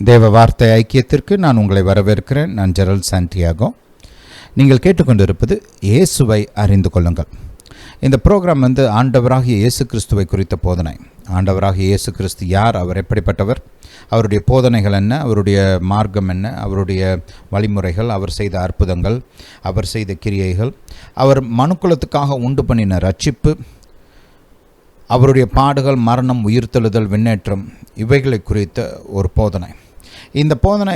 தேவ வார்த்தை ஐக்கியத்திற்கு நான் உங்களை வரவேற்கிறேன். நான் ஜெரல் சாண்டியாகோ. நீங்கள் கேட்டுக்கொண்டிருப்பது இயேசுவை அறிந்து கொள்ளுங்கள். இந்த ப்ரோக்ராம் ஆண்டவராகிய இயேசு கிறிஸ்துவை குறித்த போதனை. ஆண்டவராகிய இயேசு கிறிஸ்து யார், அவர் எப்படிப்பட்டவர், அவருடைய போதனைகள் என்ன, அவருடைய மார்க்கம் என்ன, அவருடைய வழிமுறைகள், அவர் செய்த அற்புதங்கள், அவர் செய்த கிரியைகள், அவர் மனுக்குலத்துக்காக உண்டு பண்ணின ரட்சிப்பு, அவருடைய பாடுகள், மரணம், உயிர்த்தெழுதல், விண்ணேற்றம், இவைகளை குறித்த ஒரு போதனை. இந்த போதனை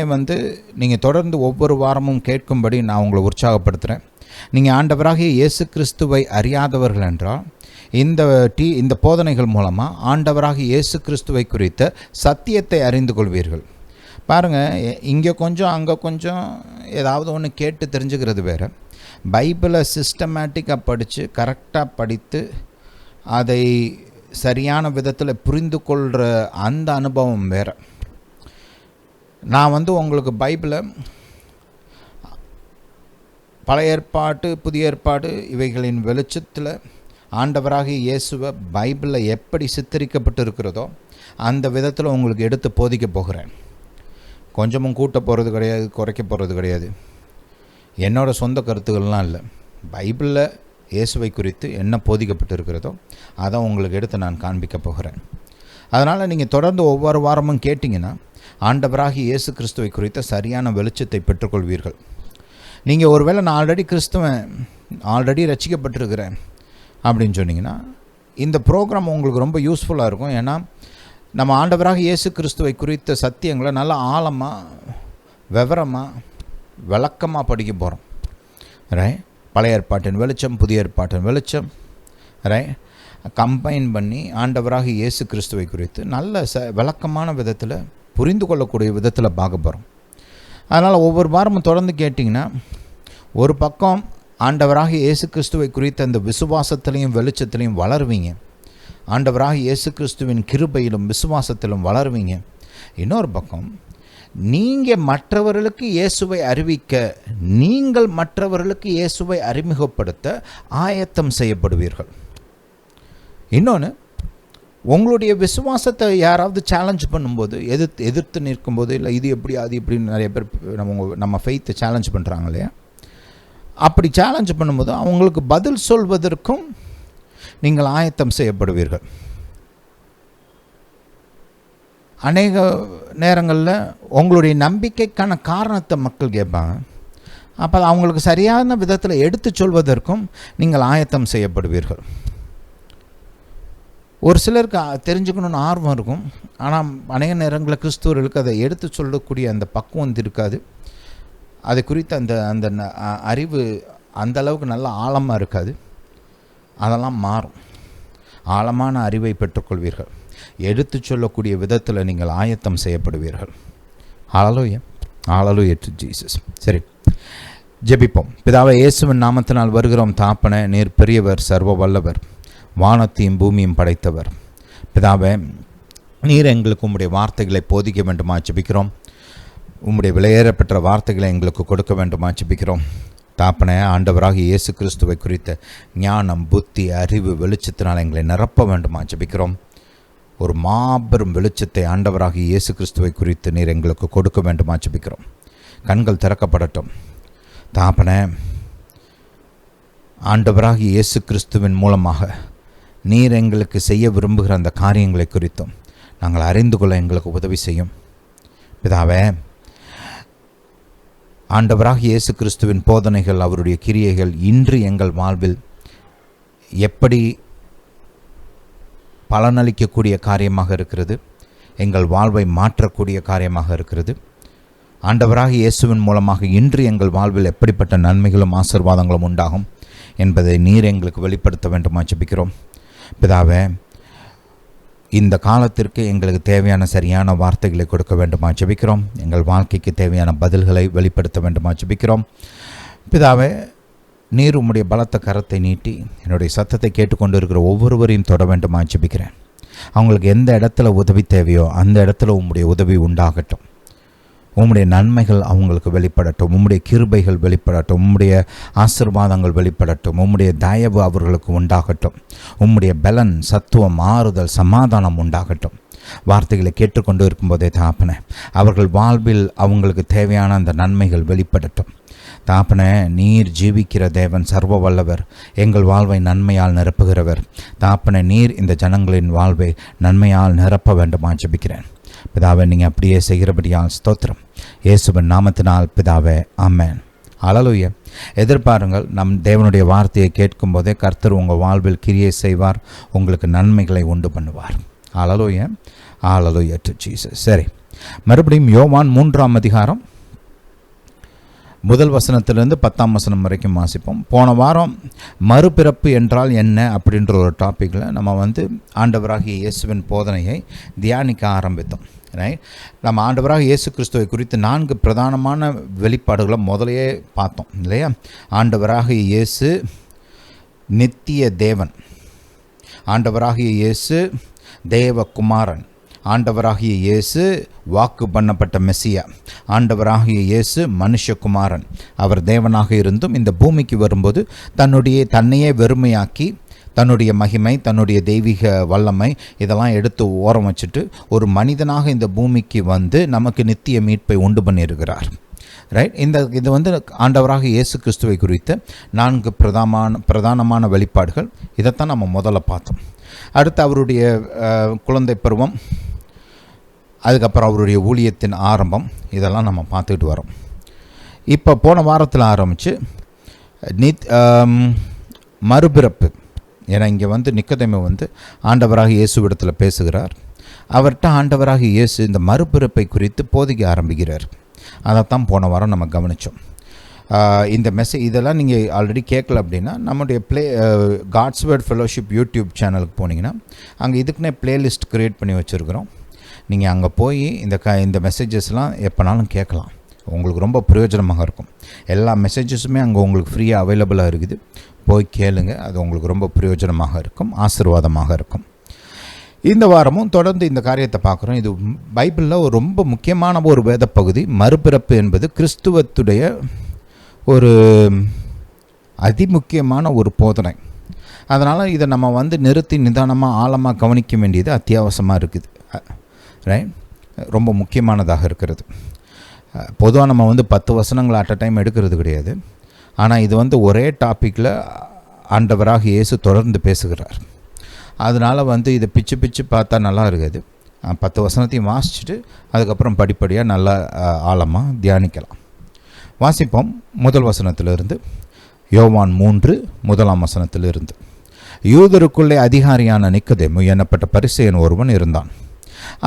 நீங்கள் தொடர்ந்து ஒவ்வொரு வாரமும் கேட்கும்படி நான் உங்களை உற்சாகப்படுத்துகிறேன். நீங்கள் ஆண்டவராகிய இயேசு கிறிஸ்துவை அறியாதவர்கள் என்றால் இந்த போதனைகள் மூலமாக ஆண்டவராகிய இயேசு கிறிஸ்துவை குறித்த சத்தியத்தை அறிந்து கொள்வீர்கள். பாருங்கள், இங்கே கொஞ்சம் அங்கே கொஞ்சம் ஏதாவது ஒன்று கேட்டு தெரிஞ்சுக்கிறது வேறு. பைபிளை சிஸ்டமேட்டிக்காக படித்து கரெக்டாக படித்து அதை சரியான விதத்தில் புரிந்து கொள்கிற அந்த அனுபவம் வேறு. நான் உங்களுக்கு பைபிளை பழைய ஏற்பாடு புதிய ஏற்பாடு இவைகளின் வெளிச்சத்தில் ஆண்டவராகிய இயேசுவை பைபிளில் எப்படி சித்தரிக்கப்பட்டு இருக்கிறதோ அந்த விதத்தில் உங்களுக்கு எடுத்து போதிக்க போகிறேன். கொஞ்சமும் கூட்ட போகிறது கிடையாது, குறைக்க போகிறது கிடையாது. என்னோடய சொந்த கருத்துக்கள்லாம் இல்லை. பைபிளில் இயேசுவை குறித்து என்ன போதிக்கப்பட்டு இருக்கிறதோ அதை உங்களுக்கு எடுத்து நான் காண்பிக்க போகிறேன். அதனால் நீங்கள் தொடர்ந்து ஒவ்வொரு வாரமும் கேட்டிங்கன்னா ஆண்டவராகி இயேசு கிறிஸ்துவை குறித்த சரியான வெளிச்சத்தை பெற்றுக்கொள்வீர்கள். நீங்கள் ஒருவேளை நான் ஆல்ரெடி ரட்சிக்கப்பட்டிருக்கிறேன் அப்படின்னு சொன்னீங்கன்னா இந்த ப்ரோக்ராம் உங்களுக்கு ரொம்ப யூஸ்ஃபுல்லாக இருக்கும். ஏன்னா நம்ம ஆண்டவராக இயேசு கிறிஸ்துவை குறித்த சத்தியங்களை நல்லா ஆழமாக, விவரமாக, விளக்கமாக படிக்க போகிறோம். பழைய ஏற்பாட்டின் வெளிச்சம், புதிய ஏற்பாட்டின் வெளிச்சம் கம்பைன் பண்ணி ஆண்டவராக இயேசு கிறிஸ்துவை குறித்து நல்ல விளக்கமான விதத்தில், புரிந்து கொள்ளக்கூடிய விதத்தில் பார்க்க போகிறோம். அதனால் ஒவ்வொரு வாரமும் தொடர்ந்து கேட்டிங்கன்னா ஒரு பக்கம் ஆண்டவராக இயேசு கிறிஸ்துவை குறித்த அந்த விசுவாசத்திலையும் வெளிச்சத்திலையும் வளருவீங்க. ஆண்டவராக இயேசு கிறிஸ்துவின் கிருபையிலும் விசுவாசத்திலும் வளருவீங்க. இன்னொரு பக்கம் நீங்கள் மற்றவர்களுக்கு இயேசுவை அறிவிக்க, நீங்கள் மற்றவர்களுக்கு இயேசுவை அறிமுகப்படுத்த ஆயத்தம் செய்யப்படுவீர்கள். இன்னொன்று, உங்களுடைய விசுவாசத்தை யாராவது சேலஞ்ச் பண்ணும்போது, எதிர்த்து நிற்கும்போது, இல்லை இது எப்படி அது எப்படின்னு நிறைய பேர் நம்ம ஃபெய்த்தை சேலஞ்ச் பண்ணுறாங்க இல்லையா? அப்படி சேலஞ்ச் பண்ணும்போது அவங்களுக்கு பதில் சொல்வதற்கும் நீங்கள் ஆயத்தம் செய்யப்படுவீர்கள். அநேக நேரங்களில் உங்களுடைய நம்பிக்கைக்கான காரணத்தை மக்கள் கேட்பாங்க. அப்போ அவங்களுக்கு சரியான விதத்தில் எடுத்து சொல்வதற்கும் நீங்கள் ஆயத்தம் செய்யப்படுவீர்கள். ஒரு சிலருக்கு தெரிஞ்சுக்கணுன்னு ஆர்வம் இருக்கும். ஆனால் அநேக நேரங்களில் கிறிஸ்துவர்களுக்கு அதை எடுத்து சொல்லக்கூடிய அந்த பக்குவம் இருக்காது. அது குறித்து அந்த அறிவு அந்த அளவுக்கு நல்ல ஆழமாக இருக்காது. அதெல்லாம் மாறும். ஆழமான அறிவை பெற்றுக்கொள்வீர்கள். எடுத்து சொல்லக்கூடிய விதத்தில் நீங்கள் ஆயத்தம் செய்யப்படுவீர்கள். ஹல்லேலூயா டு ஜீசஸ். சரி, ஜெபிப்போம். பிதாவே, இயேசுவின் நாமத்தினால் வருகிறோம். தாப்பனே, நீர் பெரியவர், சர்வ வல்லவர், வானத்தையும் பூமியும் படைத்தவர். பிதாவே, நீர் எங்களுக்கு உம்முடைய வார்த்தைகளை போதிக்க வேண்டுமா ஜெபிக்கிறோம். உம்முடைய விலையேறப்பெற்ற வார்த்தைகளை எங்களுக்கு கொடுக்க வேண்டுமா ஜெபிக்கிறோம். தாப்பனே, ஆண்டவராக இயேசு கிறிஸ்துவை குறித்த ஞானம், புத்தி, அறிவு, வெளிச்சத்தினால் எங்களை நிரப்ப வேண்டுமா ஜெபிக்கிறோம். ஒரு மாபெரும் வெளிச்சத்தை ஆண்டவராக இயேசு கிறிஸ்துவை குறித்து நீர் எங்களுக்கு கொடுக்க வேண்டுமா ஜெபிக்கிறோம். கண்கள் திறக்கப்படட்டும். தாப்பனே, ஆண்டவராக இயேசு கிறிஸ்துவின் மூலமாக நீர் எங்களுக்கு செய்ய விரும்புகிற அந்த காரியங்களை குறித்தும் நாங்கள் அறிந்து கொள்ள எங்களுக்கு உதவி செய்யும். பிதாவே, ஆண்டவராக இயேசு கிறிஸ்துவின் போதனைகள், அவருடைய கிரியைகள் இன்று எங்கள் வாழ்வில் எப்படி பலனளிக்கக்கூடிய காரியமாக இருக்கிறது, எங்கள் வாழ்வை மாற்றக்கூடிய காரியமாக இருக்கிறது. ஆண்டவராக இயேசுவின் மூலமாக இன்று எங்கள் வாழ்வில் எப்படிப்பட்ட நன்மைகளும் ஆசீர்வாதங்களும் உண்டாகும் என்பதை நீர் எங்களுக்கு வெளிப்படுத்த வேண்டுமா ஜெபிக்கிறோம். பிதாவே, இந்த காலத்திற்கு எங்களுக்கு தேவையான சரியான வார்த்தைகளை கொடுக்க வேண்டுமா ஜெபிக்கிறோம். எங்கள் வாழ்க்கைக்கு தேவையான பதில்களை வெளிப்படுத்த வேண்டுமா ஜெபிக்கிறோம். பிதாவே, நீர் உம்முடைய பலத்த கரத்தை நீட்டி என்னுடைய சத்தத்தை கேட்டுக்கொண்டு இருக்கிற ஒவ்வொருவரையும் தொட வேண்டுமா ஜெபிக்கிறேன். அவங்களுக்கு எந்த இடத்துல உதவி தேவையோ அந்த இடத்துல உம்முடைய உதவி உண்டாகட்டும். உம்முடைய நன்மைகள் அவங்களுக்கு வெளிப்படட்டும். உம்முடைய கிருபைகள் வெளிப்படட்டும். உம்முடைய ஆசீர்வாதங்கள் வெளிப்படட்டும். உம்முடைய தயவு அவர்களுக்கு உண்டாகட்டும். உம்முடைய பலன், சத்துவம், ஆறுதல், சமாதானம் உண்டாகட்டும். வார்த்தைகளை கேட்டுக்கொண்டு இருக்கும்போதே தாப்பனே, அவர்கள் வாழ்வில் அவங்களுக்கு தேவையான அந்த நன்மைகள் வெளிப்படட்டும். தாப்பனே, நீர் ஜீவிக்கிற தேவன், சர்வ வல்லவர், எங்கள் வாழ்வை நன்மையால் நிரப்புகிறவர். தாப்பனே, நீர் இந்த ஜனங்களின் வாழ்வை நன்மையால் நிரப்ப வேண்டுமா ஜெபிக்கிறேன். பிதாவே, நீங்கள் அப்படியே செய்கிறபடியால் ஸ்தோத்திரம். இயேசுவின் நாமத்தினால் பிதாவே, ஆமென். ஹல்லேலூயா. எதிர்பாருங்கள், நம் தேவனுடைய வார்த்தையை கேட்கும் போதே கர்த்தர் உங்கள் வாழ்வில் கிரியை செய்வார், உங்களுக்கு நன்மைகளை உண்டு பண்ணுவார். ஹல்லேலூயா. Hallelujah to Jesus. சரி, மறுபடியும் யோவான் 3ஆம் அதிகாரம் 1 வசனத்திலிருந்து 10ஆம் வசனம் வரைக்கும் வாசிப்போம். போன வாரம் மறுபிறப்பு என்றால் என்ன அப்படின்ற ஒரு டாப்பிக்கில் நம்ம ஆண்டவராகிய இயேசுவின் போதனையை தியானிக்க ஆரம்பித்தோம். ரைட். நம்ம ஆண்டவராக இயேசு கிறிஸ்துவை குறித்து 4 பிரதானமான வெளிப்பாடுகளை முதலையே பார்த்தோம் இல்லையா? ஆண்டவராகிய இயேசு நித்திய தேவன், ஆண்டவராகிய இயேசு தேவகுமாரன், ஆண்டவராகிய இயேசு வாக்கு பண்ணப்பட்ட மெசியா, ஆண்டவராகிய இயேசு மனுஷகுமாரன். அவர் தேவனாக இருந்தும் இந்த பூமிக்கு வரும்போது தன்னையே வெறுமையாக்கி தன்னுடைய மகிமை, தன்னுடைய தெய்வீக வல்லமை இதெல்லாம் எடுத்து ஓரம் வச்சுட்டு ஒரு மனிதனாக இந்த பூமிக்கு நமக்கு நித்திய மீட்பை உண்டு பண்ணியிருக்கிறார். ரைட். இது ஆண்டவராக இயேசு கிறிஸ்துவை குறித்த 4 பிரதானமான வெளிப்பாடுகள். இதைத்தான் நம்ம முதல்ல பார்த்தோம். அடுத்து அவருடைய குழந்தை பருவம், அதுக்கப்புறம் அவருடைய ஊழியத்தின் ஆரம்பம், இதெல்லாம் நம்ம பார்த்துக்கிட்டு வரோம். இப்போ போன வாரத்தில் ஆரம்பித்து மறுபிறப்பு. ஏன்னா இங்கே நிக்கோதேமு ஆண்டவராக இயேசுவிடத்தில் பேசுகிறார். அவர்கிட்ட ஆண்டவராக இயேசு இந்த மறுபிறப்பை குறித்து போதிக்க ஆரம்பிக்கிறார். அதைத்தான் போன வாரம் நம்ம கவனித்தோம். இந்த இதெல்லாம் நீங்கள் ஆல்ரெடி கேட்கல அப்படின்னா நம்முடைய காட்ஸ் வேர்ட் ஃபெலோஷிப் யூடியூப் சேனலுக்கு போனீங்கன்னா அங்கே இதுக்குன்னே பிளேலிஸ்ட் க்ரியேட் பண்ணி வச்சுருக்கிறோம். நீங்கள் அங்கே போய் இந்த மெசேஜஸ்லாம் எப்போனாலும் கேட்கலாம். உங்களுக்கு ரொம்ப பிரயோஜனமாக இருக்கும். எல்லா மெசேஜஸுமே அங்கே உங்களுக்கு ஃப்ரீயாக அவைலபிளாக இருக்குது. போய் கேளுங்க, அது உங்களுக்கு ரொம்ப பிரயோஜனமாக இருக்கும், ஆசீர்வாதமாக இருக்கும். இந்த வாரமும் தொடர்ந்து இந்த காரியத்தை பார்க்குறோம். இது பைபிளில் ஒரு ரொம்ப முக்கியமான ஒரு வேத பகுதி. மறுபிறப்பு என்பது கிறிஸ்துவத்துடைய ஒரு அதிமுக்கியமான ஒரு போதனை. அதனால் இதை நம்ம நிறுத்தி நிதானமாக ஆழமாக கவனிக்க வேண்டியது அத்தியாவசியமாக இருக்குது. ரைட். ரொம்ப முக்கியமானதாக இருக்கிறது. பொதுவாக நம்ம 10 வசனங்கள் அட் அ டைம் எடுக்கிறது கிடையாது. ஆனால் இது ஒரே டாப்பிக்கில் ஆண்டவராக இயேசு தொடர்ந்து பேசுகிறார். அதனால் இதை பிச்சு பார்த்தா நல்லா இருக்காது. 10 வசனத்தையும் வாசிச்சுட்டு அதுக்கப்புறம் படிப்படியாக நல்லா ஆழமாக தியானிக்கலாம். வாசிப்போம். 1 வசனத்திலிருந்து, யோவான் 3 1ஆம் வசனத்திலிருந்து. யூதருக்குள்ளே அதிகாரியான நிக்கோதேமு என்னப்பட்ட பரிசேயன் ஒருவன் இருந்தான்.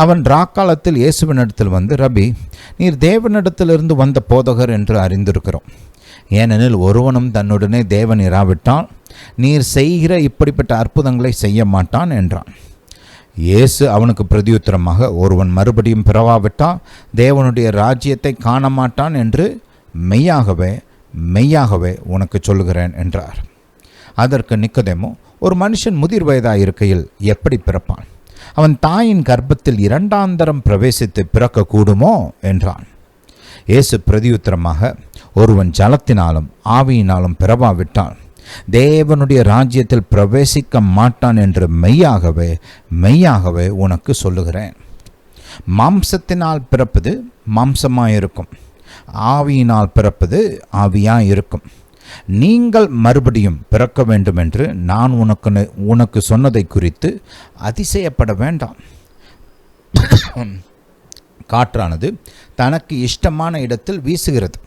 அவன் ராக்காலத்தில் இயேசுவினிடத்தில் ரபி, நீர் தேவனிடத்திலிருந்து வந்த போதகர் என்று அறிந்திருக்கிறோம். ஏனெனில் ஒருவனும் தன்னுடனே தேவன் இராவிட்டால் நீர் செய்கிற இப்படிப்பட்ட அற்புதங்களை செய்ய மாட்டான் என்றான். இயேசு அவனுக்கு பிரதியுத்தரமாக, ஒருவன் மறுபடியும் பிறவாவிட்டால் தேவனுடைய ராஜ்யத்தை காண மாட்டான் என்று மெய்யாகவே மெய்யாகவே உனக்கு சொல்லுகிறேன் என்றார். அதற்கு நிக்கோதேமு, ஒரு மனுஷன் முதிர் வயதாக இருக்கையில் எப்படி பிறப்பான்? அவன் தாயின் கர்ப்பத்தில் 2ஆம் தரம் பிரவேசித்து பிறக்கக்கூடுமோ என்றான். இயேசு பிரதியுத்தரமாக, ஒருவன் ஜலத்தினாலும் ஆவியினாலும் பிறவாவிட்டால் தேவனுடைய ராஜ்யத்தில் பிரவேசிக்க மாட்டான் என்று மெய்யாகவே மெய்யாகவே உனக்கு சொல்லுகிறேன். மாம்சத்தினால் பிறப்பது மாம்சமாயிருக்கும், ஆவியினால் பிறப்பது ஆவியாயிருக்கும். நீங்கள் மறுபடியும் பிறக்க வேண்டும் என்று நான் உனக்கு சொன்னதை குறித்து அதிசயப்பட வேண்டாம். காற்றானது தனக்கு இஷ்டமான இடத்தில் வீசுகிறது,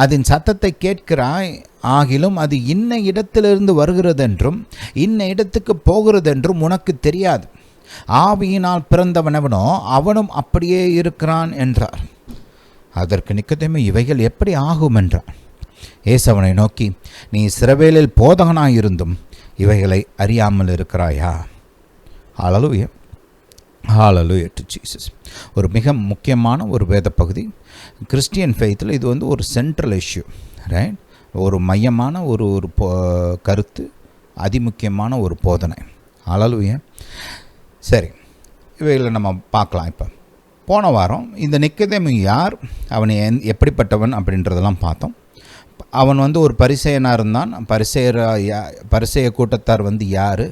அதன் சத்தத்தை கேட்கிறாய், ஆகிலும் அது இன்ன இடத்திலிருந்து வருகிறதென்றும் இன்ன இடத்துக்கு போகிறதென்றும் உனக்கு தெரியாது. ஆவியினால் பிறந்தவனவனோ அவனும் அப்படியே இருக்கிறான் என்றார். அதற்கு நிக்கோதேமு, இவைகள் எப்படி ஆகும் என்றான். இயேசு அவனை நோக்கி, நீ இஸ்ரவேலில் போதகனாயிருந்தும் இவைகளை அறியாமல் இருக்கிறாயா? ஹல்லேலூயா. Hallelujah to Jesus. ஒரு மிக முக்கியமான ஒரு வேத பகுதி. கிறிஸ்டியன் ஃபெய்த்தில் இது ஒரு சென்ட்ரல் இஷ்யூ. ரைட். ஒரு மையமான ஒரு கருத்து, அதிமுக்கியமான ஒரு போதனை. ஹல்லேலூயா. சரி, இவைகளை நம்ம பார்க்கலாம். இப்போ போன வாரம் இந்த நிக்கோதேமு யார், அவன் எப்படிப்பட்டவன் அப்படின்றதெல்லாம் பார்த்தோம். அவன் ஒரு பரிசேயனாக இருந்தான். பரிசேய கூட்டத்தார் யார்,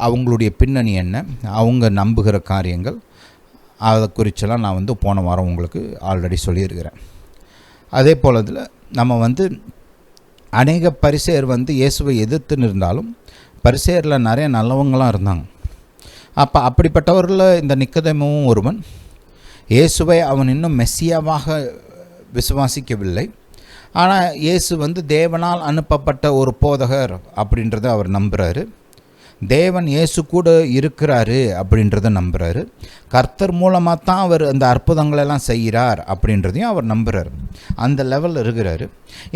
அவங்களுடைய பின்னணி என்ன, அவங்க நம்புகிற காரியங்கள், அதை குறிச்செல்லாம் நான் வந்து போன வாரம் உங்களுக்கு ஆல்ரெடி சொல்லியிருக்கிறேன். அதே போல் இதில் நம்ம வந்து அநேக பரிசேயர் வந்து இயேசுவை எதிர்த்துன்னு இருந்தாலும் பரிசேயரில் நிறைய நல்லவங்களாம் இருந்தாங்க. அப்போ அப்படிப்பட்டவர்களில் இந்த நிக்கதேமுவும் ஒருவன். இயேசுவை அவன் இன்னும் மெஸ்ஸியாவாக விசுவாசிக்கவில்லை. ஆனால் இயேசு வந்து தேவனால் அனுப்பப்பட்ட ஒரு போதகர் அப்படின்றத அவர் நம்புகிறாரு. தேவன் இயேசு கூட இருக்கிறாரு அப்படின்றத நம்புகிறாரு. கர்த்தர் மூலமாக தான் அவர் அந்த அற்புதங்களெல்லாம் செய்கிறார் அப்படின்றதையும் அவர் நம்புகிறார். அந்த லெவலில் இருக்கிறாரு.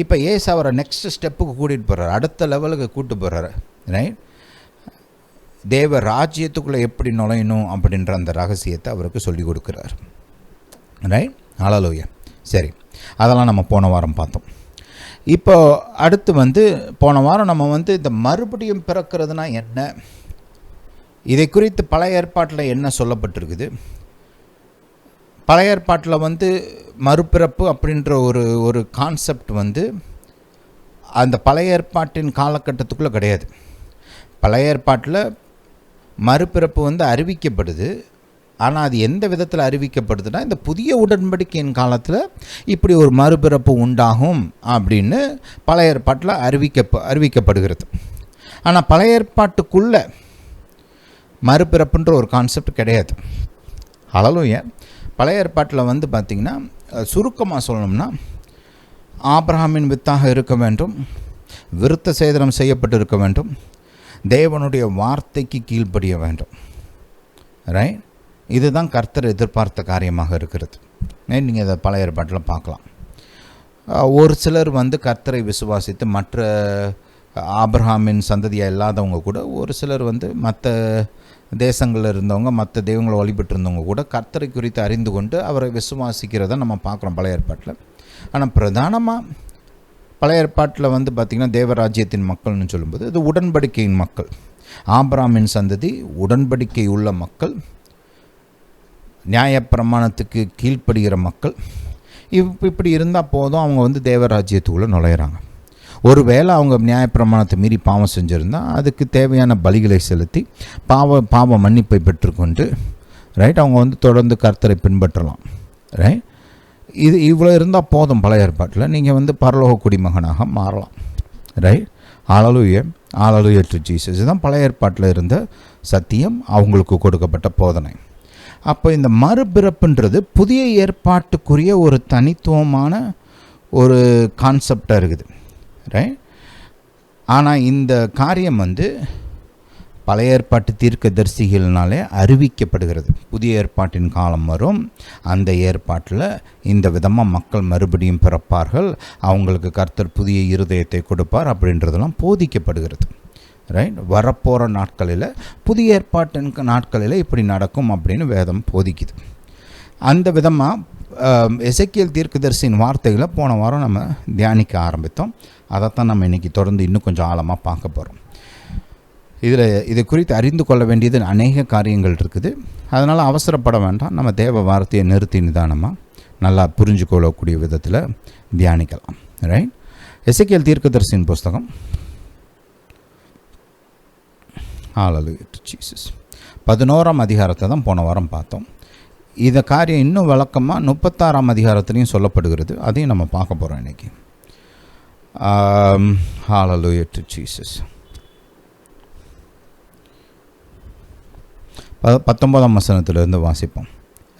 இப்போ இயேசு அவரை நெக்ஸ்ட் ஸ்டெப்புக்கு கூட்டிகிட்டு போகிறார், அடுத்த லெவலுக்கு கூப்பிட்டு போகிறாரு. ரைட், தேவ ராஜ்யத்துக்குள்ளே எப்படி நுழையணும் அப்படின்ற அந்த ரகசியத்தை அவருக்கு சொல்லி கொடுக்குறார். ரைட், ஹல்லேலூயா. சரி, அதெல்லாம் நம்ம போன வாரம் பார்த்தோம். இப்போ அடுத்து வந்து போன வாரம் நம்ம வந்து இந்த மறுபடியும் பிறக்கிறதுனா என்ன, இதை குறித்து பழைய ஏற்பாட்டில் என்ன சொல்லப்பட்டிருக்குது. பழைய ஏற்பாட்டில் வந்து மறுபிறப்பு அப்படின்ற ஒரு கான்செப்ட் வந்து அந்த பழைய ஏற்பாட்டின் காலகட்டத்துக்குள்ளே கிடையாது. பழைய ஏற்பாட்டில் மறுபிறப்பு வந்து அறிவிக்கப்படுது. ஆனால் அது எந்த விதத்தில் அறிவிக்கப்படுதுன்னா, இந்த புதிய உடன்படிக்கையின் காலத்தில் இப்படி ஒரு மறுபிறப்பு உண்டாகும் அப்படின்னு பழைய ஏற்பாட்டில் அறிவிக்கப்படுகிறது. ஆனால் பழைய ஏற்பாட்டுக்குள்ளே மறுபிறப்புன்ற ஒரு கான்செப்ட் கிடையாது. ஹல்லேலூயா. பழைய ஏற்பாட்டில் வந்து பார்த்திங்கன்னா, சுருக்கமாக சொல்லணும்னா, ஆபிரகாமின் வித்தாக இருக்க வேண்டும், விருத்த சேதனம் செய்யப்பட்டு இருக்க வேண்டும், தேவனுடைய வார்த்தைக்கு கீழ்ப்படிய வேண்டும். ரைட், இதுதான் கர்த்தர் எதிர்பார்த்த காரியமாக இருக்கிறது. நீங்கள் இதை பழைய ஏற்பாட்டில் பார்க்கலாம். ஒரு சிலர் வந்து கர்த்தரை விசுவாசித்து மற்ற ஆபிரகாமின் சந்ததியாக இல்லாதவங்க கூட, ஒரு சிலர் வந்து மற்ற தேசங்களில் இருந்தவங்க, மற்ற தெய்வங்களை வழிபட்டு இருந்தவங்க கூட கர்த்தரை குறித்து அறிந்து கொண்டு அவரை விசுவாசிக்கிறத நம்ம பார்க்குறோம் பழைய ஏற்பாட்டில். ஆனால் பிரதானமாக பழைய ஏற்பாட்டில் வந்து பார்த்திங்கன்னா, தேவராஜ்யத்தின் மக்கள்னு சொல்லும்போது இது உடன்படிக்கையின் மக்கள். ஆபிரகாமின் சந்ததி உடன்படிக்கை உள்ள மக்கள், நியாயப்பிரமாணத்துக்கு கீழ்ப்படுகிற மக்கள். இப்படி இருந்தால் போதும், அவங்க வந்து தேவராஜ்யத்துக்குள்ளே நுழையிறாங்க. ஒருவேளை அவங்க நியாயப்பிரமாணத்தை மீறி பாவம் செஞ்சுருந்தால் அதுக்கு தேவையான பலிகளை செலுத்தி பாவ மன்னிப்பை பெற்றுக்கொண்டு ரைட் அவங்க வந்து தொடர்ந்து கர்த்தரை பின்பற்றலாம். ரைட், இது இவ்வளோ இருந்தால் போதும். பழைய ஏற்பாட்டில் நீங்கள் வந்து பரலோக குடிமகனாக மாறலாம். Right, hallelujah, hallelujah to Jesus. இதுதான் பழைய ஏற்பாட்டில் இருந்த சத்தியம், அவங்களுக்கு கொடுக்கப்பட்ட போதனை. அப்போ இந்த மறுபிறப்புன்றது புதிய ஏற்பாட்டுக்குரிய ஒரு தனித்துவமான ஒரு கான்செப்டாக இருக்குது. ரைட், ஆனால் இந்த காரியம் வந்து பழைய ஏற்பாட்டு தீர்க்கதரிசிகள்னாலே அறிவிக்கப்படுகிறது. புதிய ஏற்பாட்டின் காலம் வரும், அந்த ஏற்பாட்டில் இந்த விதமாக மக்கள் மறுபடியும் பிறப்பார்கள், அவங்களுக்கு கர்த்தர் புதிய இருதயத்தை கொடுப்பார் அப்படின்றதெல்லாம் போதிக்கப்படுகிறது. ரைட், வரப்போகிற நாட்களில், புதிய ஏற்பாட்டின் நாட்களில் இப்படி நடக்கும் அப்படின்னு வேதம் போதிக்குது. அந்த விதமாக எசேக்கியேல் தீர்க்கதரிசியின் வார்த்தைகளை போன வாரம் நம்ம தியானிக்க ஆரம்பித்தோம். அதைத்தான் நம்ம இன்றைக்கி தொடர்ந்து இன்னும் கொஞ்சம் ஆழமாக பார்க்க போகிறோம். இதை குறித்து அறிந்து கொள்ள வேண்டியது அநேக காரியங்கள் இருக்குது. அதனால் அவசரப்பட வேண்டாம். நம்ம தேவ வார்த்தையை நிறுத்தி நிதானமாக நல்லா புரிஞ்சு கொள்ளக்கூடிய விதத்தில் தியானிக்கலாம். ரைட், எசேக்கியேல் தீர்க்கதரிசியின் புஸ்தகம், ஹல்லேலூயா டு ஜீசஸ், 11ஆம் அதிகாரத்தை தான் போன வாரம் பார்த்தோம். இந்த காரியம் இன்னும் விளக்கமாக 36ஆம் அதிகாரத்துலேயும் சொல்லப்படுகிறது. அதையும் நம்ம பார்க்க போகிறோம் இன்றைக்கி. ஹல்லேலூயா டு ஜீசஸ். 19ஆம் வசனத்திலிருந்து வாசிப்போம்.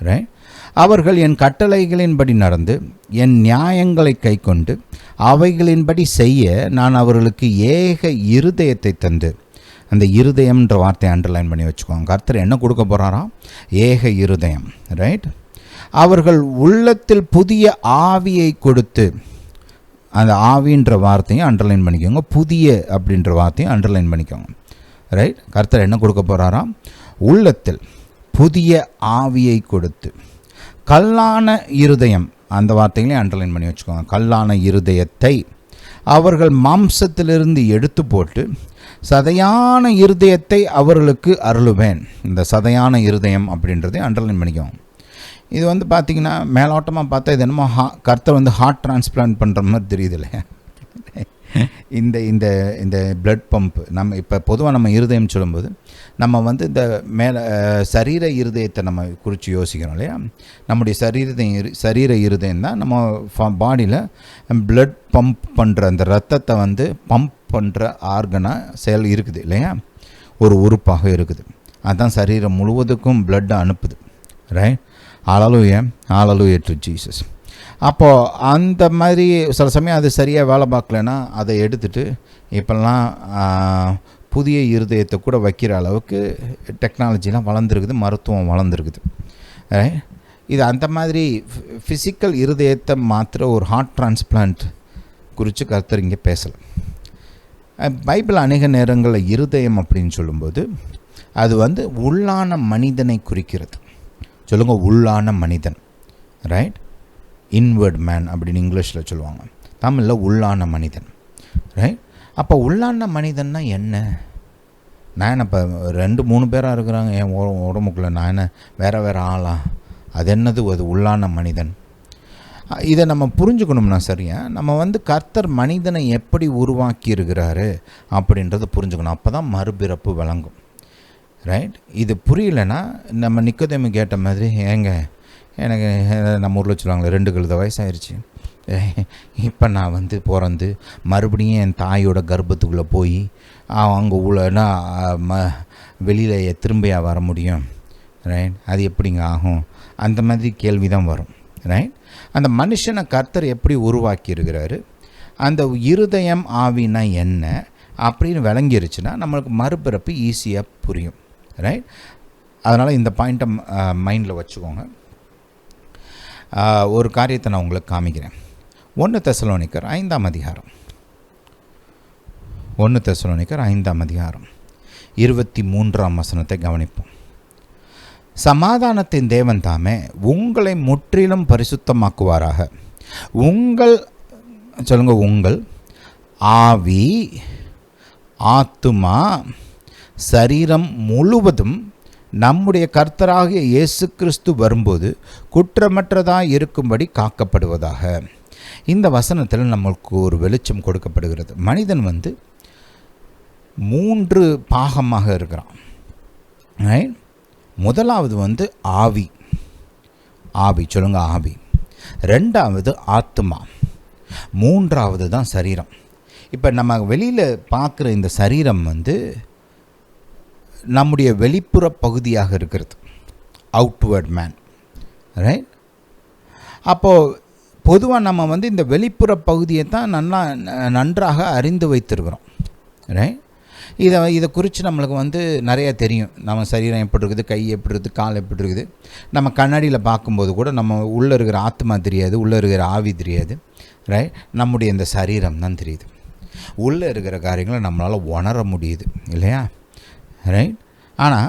ரைட், அவர்கள் என் கட்டளைகளின்படி நடந்து என் நியாயங்களை கைக்கொண்டு அவைகளின்படி செய்ய நான் அவர்களுக்கு ஏக இருதயத்தை தந்து, அந்த இருதயம்ன்ற வார்த்தையை அண்டர்லைன் பண்ணி வச்சுக்கோங்க. கர்த்தர் என்ன கொடுக்க போகிறாராம்? ஏக இருதயம். ரைட், அவர்கள் உள்ளத்தில் புதிய ஆவியை கொடுத்து, அந்த ஆவின்ற வார்த்தையும் அண்டர்லைன் பண்ணிக்கோங்க, புதிய அப்படின்ற வார்த்தையும் அண்டர்லைன் பண்ணிக்கோங்க. ரைட், கர்த்தர் என்ன கொடுக்க போகிறாராம்? உள்ளத்தில் புதிய ஆவியை கொடுத்து, கல்லான இருதயம், அந்த வார்த்தைகளையும் அண்டர்லைன் பண்ணி வச்சுக்கோங்க. கல்லான இருதயத்தை அவர்கள் மாம்சத்திலிருந்து எடுத்து போட்டு சதையான இருதயத்தை அவர்களுக்கு அருளுவேன். இந்த சதையான இருதயம் அப்படின்றதை அண்டர்லைன் பண்ணிக்குவோம். இது வந்து பார்த்திங்கன்னா மேலோட்டமாக பார்த்தா இது என்னமோ கர்த்தர் வந்து ஹார்ட் டிரான்ஸ்பிளான்ட் பண்ணுற மாதிரி தெரியுது இல்லையா? இந்த இந்த இந்த பிளட் பம்ப் நம்ம இப்போ பொதுவாக நம்ம இருதயம் சொல்லும்போது நம்ம வந்து இந்த மேலே சரீர இருதயத்தை நம்ம குறித்து யோசிக்கிறோம் இல்லையா. நம்முடைய சரீர இருதயம் தான் நம்ம பாடியில் பிளட் பம்ப் பண்ணுற அந்த ரத்தத்தை வந்து பம்ப் பண்ணுற ஆர்கனாக செயல் இருக்குது இல்லையா, ஒரு உறுப்பாக இருக்குது. அதுதான் சரீரம் முழுவதுக்கும் பிளட்டை அனுப்புது. ரைட். Hallelujah to Jesus. அப்போது அந்த மாதிரி சில சமயம் அது சரியாக வேலை பார்க்கலன்னா அதை எடுத்துகிட்டு இப்போல்லாம் புதிய இருதயத்தை கூட வைக்கிற அளவுக்கு டெக்னாலஜிலாம் வளர்ந்துருக்குது, மருத்துவம் வளர்ந்துருக்குது. இது அந்த மாதிரி ஃபிசிக்கல் இருதயத்தை மாத்திர ஒரு ஹார்ட் டிரான்ஸ்பிளான்ட் குறித்து கர்த்தர் இங்கே பேசலை. பைபிள் அநேக நேரங்களில் இருதயம் அப்படின்னு சொல்லும்போது அது வந்து உள்ளான மனிதனை குறிக்கிறது. சொல்லுங்கள், உள்ளான மனிதன். ரைட். இன்வர்ட் மேன் அப்படின்னு இங்கிலீஷில் சொல்லுவாங்க, தமிழில் உள்ளான மனிதன். ரைட். அப்போ உள்ளான மனிதன்னா என்ன? நான் என்ன இப்போ 2-3 பேராக இருக்கிறாங்க என் உடம்புக்குள்ளே, நான் என்ன வேறு ஆளா? அது என்னது அது உள்ளான மனிதன்? இதை நம்ம புரிஞ்சுக்கணும்னா சரியா நம்ம வந்து கர்த்தர் மனிதனை எப்படி உருவாக்கி இருக்கிறாரு அப்படின்றத புரிஞ்சுக்கணும். அப்போ தான் மறுபிறப்பு வழங்கும். ரைட். இது புரியலைன்னா நம்ம நிக்கோதேமு கேட்ட மாதிரி, ஏங்க எனக்கு நம்ம ஊரில் சொல்லுவாங்களே 2 கழுத வயசாயிருச்சு, இப்போ நான் வந்து பிறந்து மறுபடியும் என் தாயோட கர்ப்பத்துக்குள்ளே போய் அங்கே உள்ளனா வெளியில் திரும்பியா வர முடியும்? ரைட். அது எப்படிங்க ஆகும்? அந்த மாதிரி கேள்வி தான் வரும். ரைட். அந்த மனுஷனை கர்த்தர் எப்படி உருவாக்கி இருக்கிறாரு, அந்த இருதயம் ஆவினா என்ன அப்படின்னு விளங்கிருச்சுன்னா நம்மளுக்கு மறுபிறப்பு ஈஸியாக புரியும். ரைட். அதனால் இந்த பாயிண்ட்டை மைண்டில் வச்சுக்கோங்க. ஒரு காரியத்தை நான் உங்களுக்கு காமிக்கிறேன். 1 தெசலோனிக்கர் 5ஆம் அதிகாரம் 23ஆம் வசனத்தை கவனிப்போம். சமாதானத்தின் தேவன் தாமே உங்களை முற்றிலும் பரிசுத்தமாக்குவாராக. உங்கள் ஆவி, ஆத்துமா, சரீரம் முழுவதும் நம்முடைய கர்த்தராகிய இயேசு கிறிஸ்து வரும்போது குற்றமற்றதாக இருக்கும்படி காக்கப்படுவதாக. இந்த வசனத்தில் நம்மளுக்கு ஒரு வெளிச்சம் கொடுக்கப்படுகிறது. மனிதன் வந்து 3 பாகமாக இருக்கிறான். முதலாவது வந்து ஆவி. சொல்லுங்க, ஆவி. 2வது ஆத்துமா. 3வது தான் சரீரம். இப்போ நம்ம வெளியில் பார்க்குற இந்த சரீரம் வந்து நம்முடைய வெளிப்புற பகுதியாக இருக்கிறது, அவுட்வர்ட் மேன். ரைட். அப்போது பொதுவாக நம்ம வந்து இந்த வெளிப்புற பகுதியை தான் நன்றாக அறிந்து வைத்திருக்கிறோம். ரைட். இதை குறித்து நம்மளுக்கு வந்து நிறையா தெரியும். நம்ம சரீரம் எப்படி இருக்குது, கை எப்படி இருக்குது, கால் எப்படி இருக்குது. நம்ம கண்ணாடியில் பார்க்கும்போது கூட நம்ம உள்ளே இருக்கிற ஆத்மா தெரியாது, உள்ளே இருக்கிற ஆவி தெரியாது. ரைட். நம்முடைய இந்த சரீரம் தான் தெரியுது. உள்ளே இருக்கிற காரியங்களை நம்மளால் உணர முடியுது இல்லையா. ரைட். ஆனால்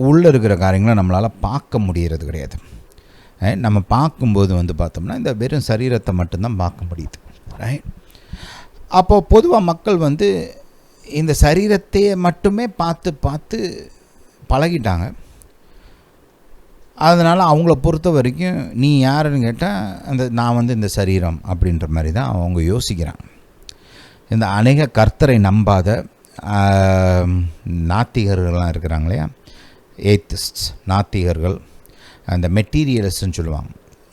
உள்ளே இருக்கிற காரியங்களை நம்மளால் பார்க்க முடிகிறது கிடையாது. நம்ம பார்க்கும்போது வந்து பார்த்தோம்னா இந்த வெறும் சரீரத்தை மட்டும்தான் பார்க்க முடியுது. ரைட். அப்போது பொதுவாக மக்கள் வந்து இந்த சரீரத்தையே மட்டுமே பார்த்து பழகிட்டாங்க. அதனால் அவங்கள பொறுத்த வரைக்கும் நீ யாருன்னு கேட்டால் நான் வந்து இந்த சரீரம் அப்படின்ற மாதிரி தான் அவங்க யோசிக்கிறாங்க. இந்த அநேக கர்த்தரை நம்பாத நாத்திகர்கள்லாம் இருக்கிறாங்க இல்லையா, ஏத்திஸ்ட்ஸ், நாத்திகர்கள், அந்த மெட்டீரியலிஸ்ட்னு சொல்லுவாங்க.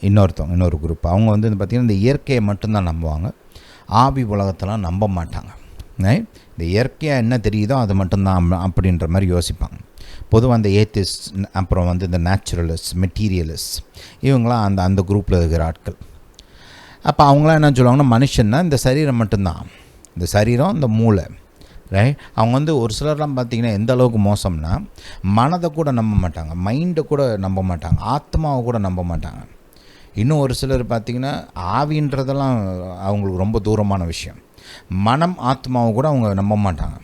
இன்னொரு குரூப். அவங்க வந்து பார்த்திங்கன்னா இந்த இயற்கையை மட்டும்தான் நம்புவாங்க, ஆவி உலகத்தெல்லாம் நம்ப மாட்டாங்க. இந்த இயற்கையாக என்ன தெரியுதோ அது மட்டும்தான் அப்படின்ற மாதிரி யோசிப்பாங்க. பொதுவாக அந்த ஏத்திஸ்ட், அப்புறம் வந்து இந்த நேச்சுரலிஸ்ட், மெட்டீரியலிஸ்ட், இவங்களாம் அந்த குரூப்பில் இருக்கிற ஆட்கள். அப்போ அவங்களாம் என்ன சொல்லுவாங்கன்னா, மனுஷன்னா இந்த சரீரம் மட்டும்தான், இந்த சரீரம், இந்த மூளை. ரைட். அவங்க வந்து ஒரு சிலர்லாம் பார்த்திங்கன்னா எந்த அளவுக்கு மோசம்னா, மனதை கூட நம்ப மாட்டாங்க, மைண்டை கூட நம்ப மாட்டாங்க, ஆத்மாவை கூட நம்ப மாட்டாங்க. இன்னும் ஒரு சிலர் பார்த்திங்கன்னா ஆவின்றதெல்லாம் அவங்களுக்கு ரொம்ப தூரமான விஷயம். மனம், ஆத்மாவை கூட அவங்க நம்ப மாட்டாங்க.